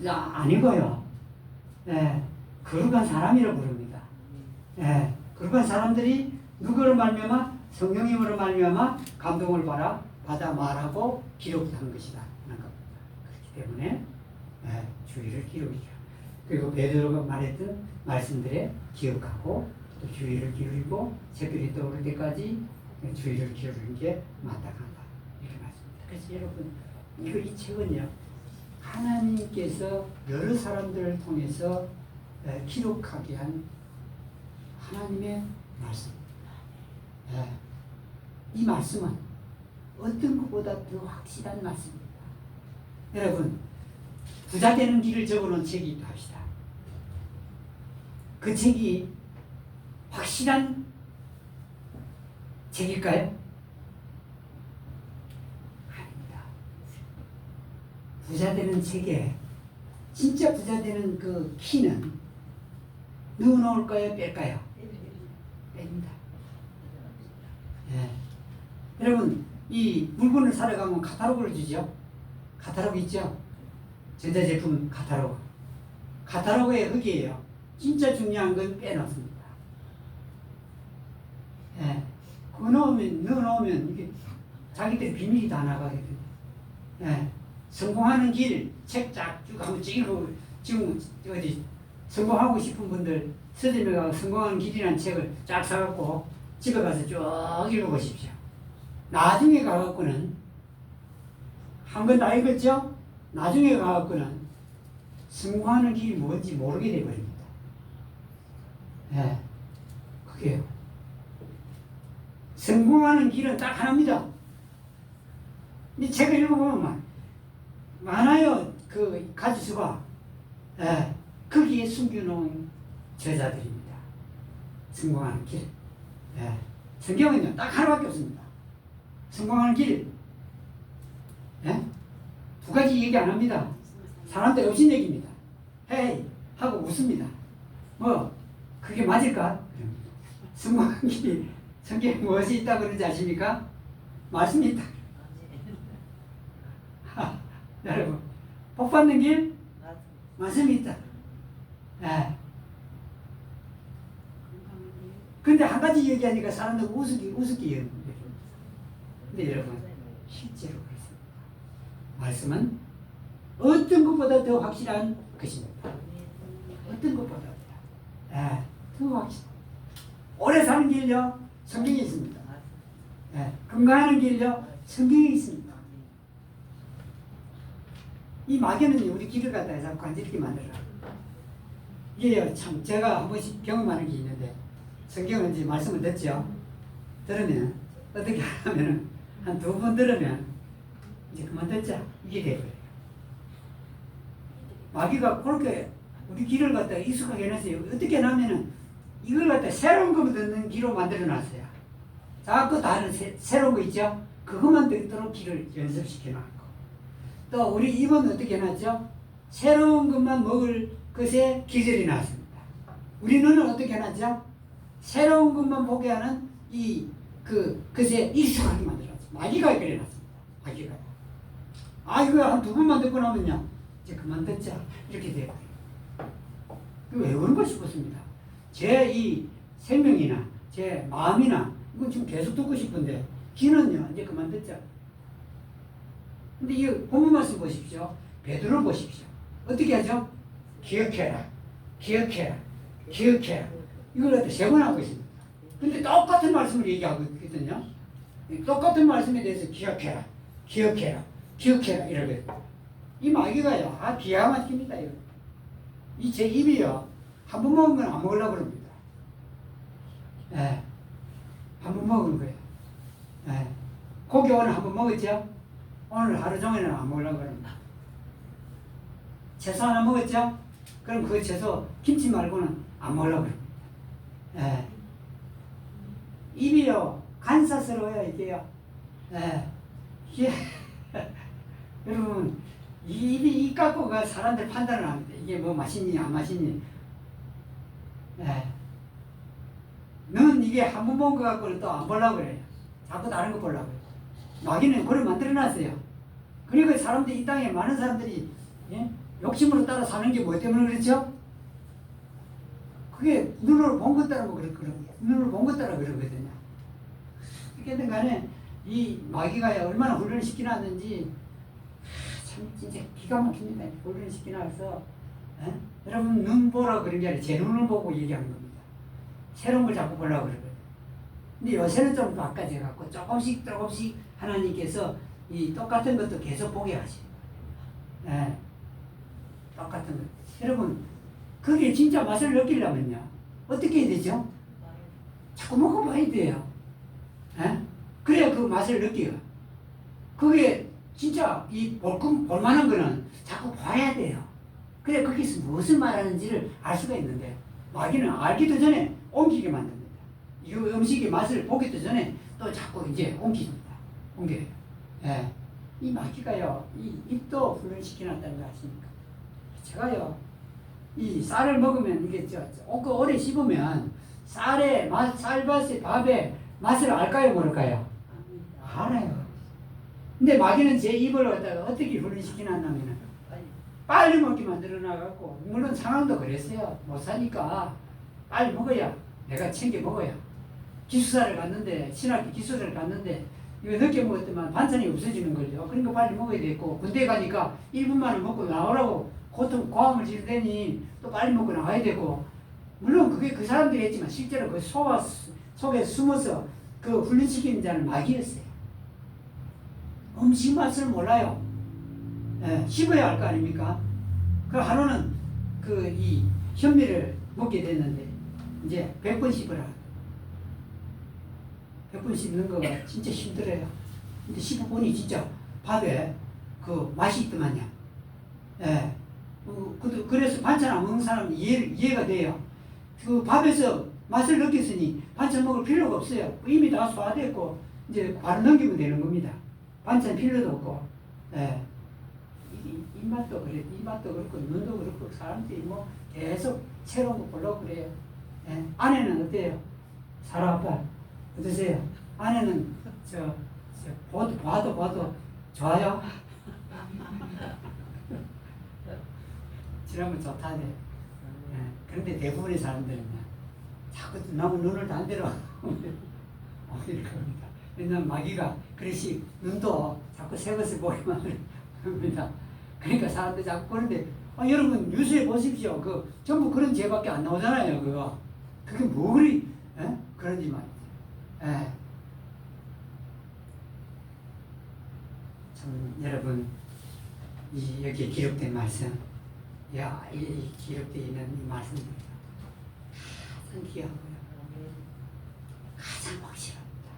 아니고요. 거룩한 사람이라고 부릅니다. 거룩한 사람들이 누구로 말미암아? 성령님으로 말미암아 감동을 받아 말하고 기록한 것이다 하는 겁니다. 그렇기 때문에 주의를 기울이죠. 그리고 베드로가 말했던 말씀들에 기억하고 또 주의를 기울이고 새벽이 떠오를 때까지 주의를 기울이는 게 마땅하다 이렇게 말씀입니다. 그래서 여러분 이 책은요 하나님께서 여러 사람들을 통해서 기록하게 한 하나님의 말씀입니다. 이 말씀은 어떤 것보다 더 확실한 말씀입니다. 여러분 부자 되는 길을 적어놓은 책이 있다 합시다. 그 책이 확실한 책일까요? 아닙니다. 부자 되는 책에 진짜 부자 되는 그 키는 넣어놓을까요? 뺄까요? 뺍니다. 여러분 이 물건을 사러 가면 카탈로그를 주죠. 카탈로그 있죠? 전자제품 카탈로그. 카탈로그에 거기에요. 진짜 중요한 건 빼놓습니다. 그거 넣어놓으면 이게 자기들 비밀이 다 나가거든요. 성공하는 길 책 쫙 쭉 한번 찍고 지금 어디 성공하고 싶은 분들 서점에 가서 성공하는 길이라는 책을 쫙 사갖고 집에 가서 쭉 읽어보십시오. 나중에 가갖고는 한 번 다 읽었죠? 나중에 가갖고는 성공하는 길이 뭔지 모르게 되어버립니다. 그게요. 성공하는 길은 딱 하나입니다. 이 책을 읽어보면 많아요. 그 가지수가. 거기에 숨겨놓은 저자들입니다. 성공하는 길. 성경은요 딱 하나밖에 없습니다. 성공하는 길. 두 가지 얘기 안 합니다. 사람들 없인 얘기입니다. 헤이 하고 웃습니다. 그게 맞을까? 성공하는 길이 성경에 무엇이 있다고 그러는지 아십니까? 말씀이 있다. 여러분 복 받는 길 말씀이 있다. 근데 한 가지 얘기하니까 사람들 우습게 얘기합니다. 근데 여러분 실제로 그렇습니다. 말씀은 어떤 것보다 더 확실한 것입니다. 어떤 것보다 더 확실. 오래 사는 길요 성경에 있습니다. 건강하는 길요 성경에 있습니다. 이 마귀는 우리 길을 갖다가 자꾸 간지럽게 만들어. 이게요, 참, 제가 한 번씩 경험하는 게 있는데, 성경은 이제 말씀을 듣죠. 들으면, 어떻게 하면은, 한 2번 들으면, 이제 그만 듣자. 이게 돼버려요. 마귀가 그렇게 우리 귀를 갖다가 익숙하게 해놨어요. 어떻게 하냐면은, 이걸 갖다 새로운 거 듣는 귀로 만들어 놨어요. 자꾸 다른 새로운 거 있죠? 그것만 듣도록 귀를 연습시켜 놨고. 또 우리 입은 어떻게 해놨죠? 새로운 것만 먹을 것에 기절이 났습니다. 우리 눈은 어떻게 해놨죠? 새로운 것만 보게 하는 것에 익숙하게 만들어놨어요. 마귀가 그래놨습니다. 마귀가. 이거 한 2번만 듣고 나면요, 이제 그만 듣자. 이렇게 돼요. 왜 그런가 싶었습니다. 제 이 생명이나 제 마음이나 이건 지금 계속 듣고 싶은데 귀는요 이제 그만 듣자. 근데 이 본문 말씀 보십시오. 베드로 보십시오. 어떻게 하죠? 기억해라, 기억해라, 기억해라. 이걸 갖다 3번 하고 있습니다. 근데 똑같은 말씀을 얘기하고 있거든요. 똑같은 말씀에 대해서 기억해라, 기억해라, 기억해라 이러거든요. 이 마귀가요, 기가 막힙니다. 이 제 입이요, 한 번 먹으면 안 먹으려고 그럽니다. 예. 한 번 먹은 거예요. 예. 고기 오늘 한 번 먹었죠? 오늘 하루 종일은 안 먹으려고 그럽니다. 채소 하나 먹었죠? 그럼 그 채소, 김치 말고는 안 먹으려고 그럽니다. 예. 입이요, 간사스러워요, 이게요. 예. 이게, 여러분, 이 입이 입 갖고가 사람들 판단을 합니다. 이게 뭐 맛있니, 안 맛있니. 예. 너는 이게 한 번 본 거 갖고는 또 안 보려고 그래요. 자꾸 다른 거 보려고 그래요. 마귀는 그걸 만들어놨어요. 그리고 사람들이, 이 땅에 많은 사람들이, 예? 욕심으로 따라 사는 게 뭐 때문에 그렇죠? 그게 눈으로 본 것 따라 눈으로 본 것 따라 그러거든요. 어떻게든 간에 이 마귀가 얼마나 훈련을 시켜놨는지 참 진짜 기가 막힙니다. 훈련을 시켜놔서 여러분 눈 보라 그런 게 아니라 제 눈을 보고 얘기하는 겁니다. 새로운 걸 자꾸 보려고 그러거든요. 근데 요새는 좀 바꿔져 갖고 조금씩 하나님께서 이 똑같은 것도 계속 보게 하십니다. 네. 똑같은 것. 여러분, 그게 진짜 맛을 느끼려면요, 어떻게 해야 되죠? 자꾸 먹어봐야 돼요. 네? 그래야 그 맛을 느껴요. 그게 진짜 볼만한 거는 자꾸 봐야 돼요. 그래, 거기서 무엇을 말하는지를 알 수가 있는데, 마귀는 알기도 전에 옮기게 만듭니다. 이 음식의 맛을 보기도 전에 또 자꾸 이제 옮깁니다. 옮겨요. 예. 이 마귀가요, 이 입도 훈련시켜놨다는 거 아십니까? 제가요, 이 쌀을 먹으면 이게 오래 씹으면 쌀의 맛, 쌀밭의 밥의 맛을 알까요, 모를까요? 알아요. 근데 마귀는 제 입을 갖다가 어떻게 훈련시켜놨냐면은 빨리 먹게 만들어놔갖고, 물론 상황도 그랬어요. 못 사니까 빨리 먹어야, 내가 챙겨 먹어야. 기숙사를 갔는데, 신학교 기숙사를 갔는데, 이거 늦게 먹었더만 반찬이 없어지는 거죠. 그러니까 빨리 먹어야 되고, 군대 가니까 1분 만에 먹고 나오라고 고함을 지르더니 또 빨리 먹고 나와야 되고, 물론 그게 그 사람들이 했지만 실제로 그 속에 숨어서 그 훈련시키는 자는 마귀였어요. 음식 맛을 몰라요. 예, 씹어야 할 거 아닙니까? 그 하루는 이 현미를 먹게 됐는데, 이제 100번 씹으라. 100번 씹는 거가 진짜 힘들어요. 근데 씹어보니 진짜 밥에 그 맛이 있더만요. 예. 그래서 반찬 안 먹는 사람은 이해가 돼요. 그 밥에서 맛을 느꼈으니 반찬 먹을 필요가 없어요. 이미 다 소화됐고, 이제 바로 넘기면 되는 겁니다. 반찬 필요도 없고, 예. 입맛도 그래, 입맛도 그렇고, 눈도 그렇고, 사람들이 뭐 계속 새로운 거 보려고 그래요. 예. 아내는 어때요? 사라 아빠, 어떠세요? 아내는 봐도 좋아요? 지나면 좋다네. 예. 그런데 대부분의 사람들은 자꾸 너무 눈을 반대로 이렇게 합니다. 왜냐면 마귀가 그릇이 눈도 자꾸 새 것을 보기만 합니다. 그러니까 사람들이 자꾸 보는데, 여러분 뉴스에 보십시오. 전부 그런 죄밖에 안 나오잖아요. 그게 뭐 그리 그런지 말이죠. 예. 참 여러분, 여기에 기록된 말씀, 야, 이 기록되어 있는 이 말씀들이 가장 귀하고요. 가장 확실합니다.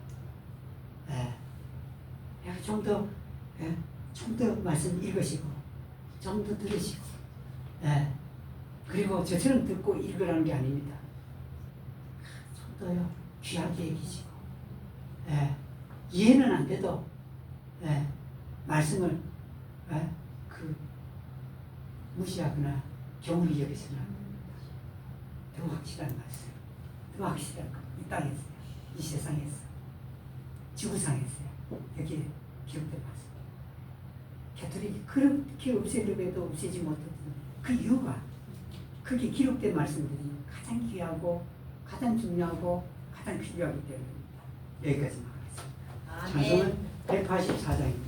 예. 좀 더, 예? 좀 더 말씀 읽으시고, 좀 더 들으시고, 예. 그리고 저처럼 듣고 읽으라는 게 아닙니다. 좀 더요, 귀하게 여기시고, 예. 이해는 안 돼도, 예. 말씀을, 예? 무시하거나 경을 여기서는 안 됩니다. 더 확실한 말씀, 더 확실한 것, 이 땅에서, 이 세상에서, 지구상에서 여기에 기록된 말씀. 가톨릭이 그렇게 없애려고 해도 없애지 못했던 그 이유가 그게 기록된 말씀들이 가장 귀하고 가장 중요하고 가장 필요하기 때문입니다. 여기까지 하겠습니다. 아멘. 찬송은 184장입니다.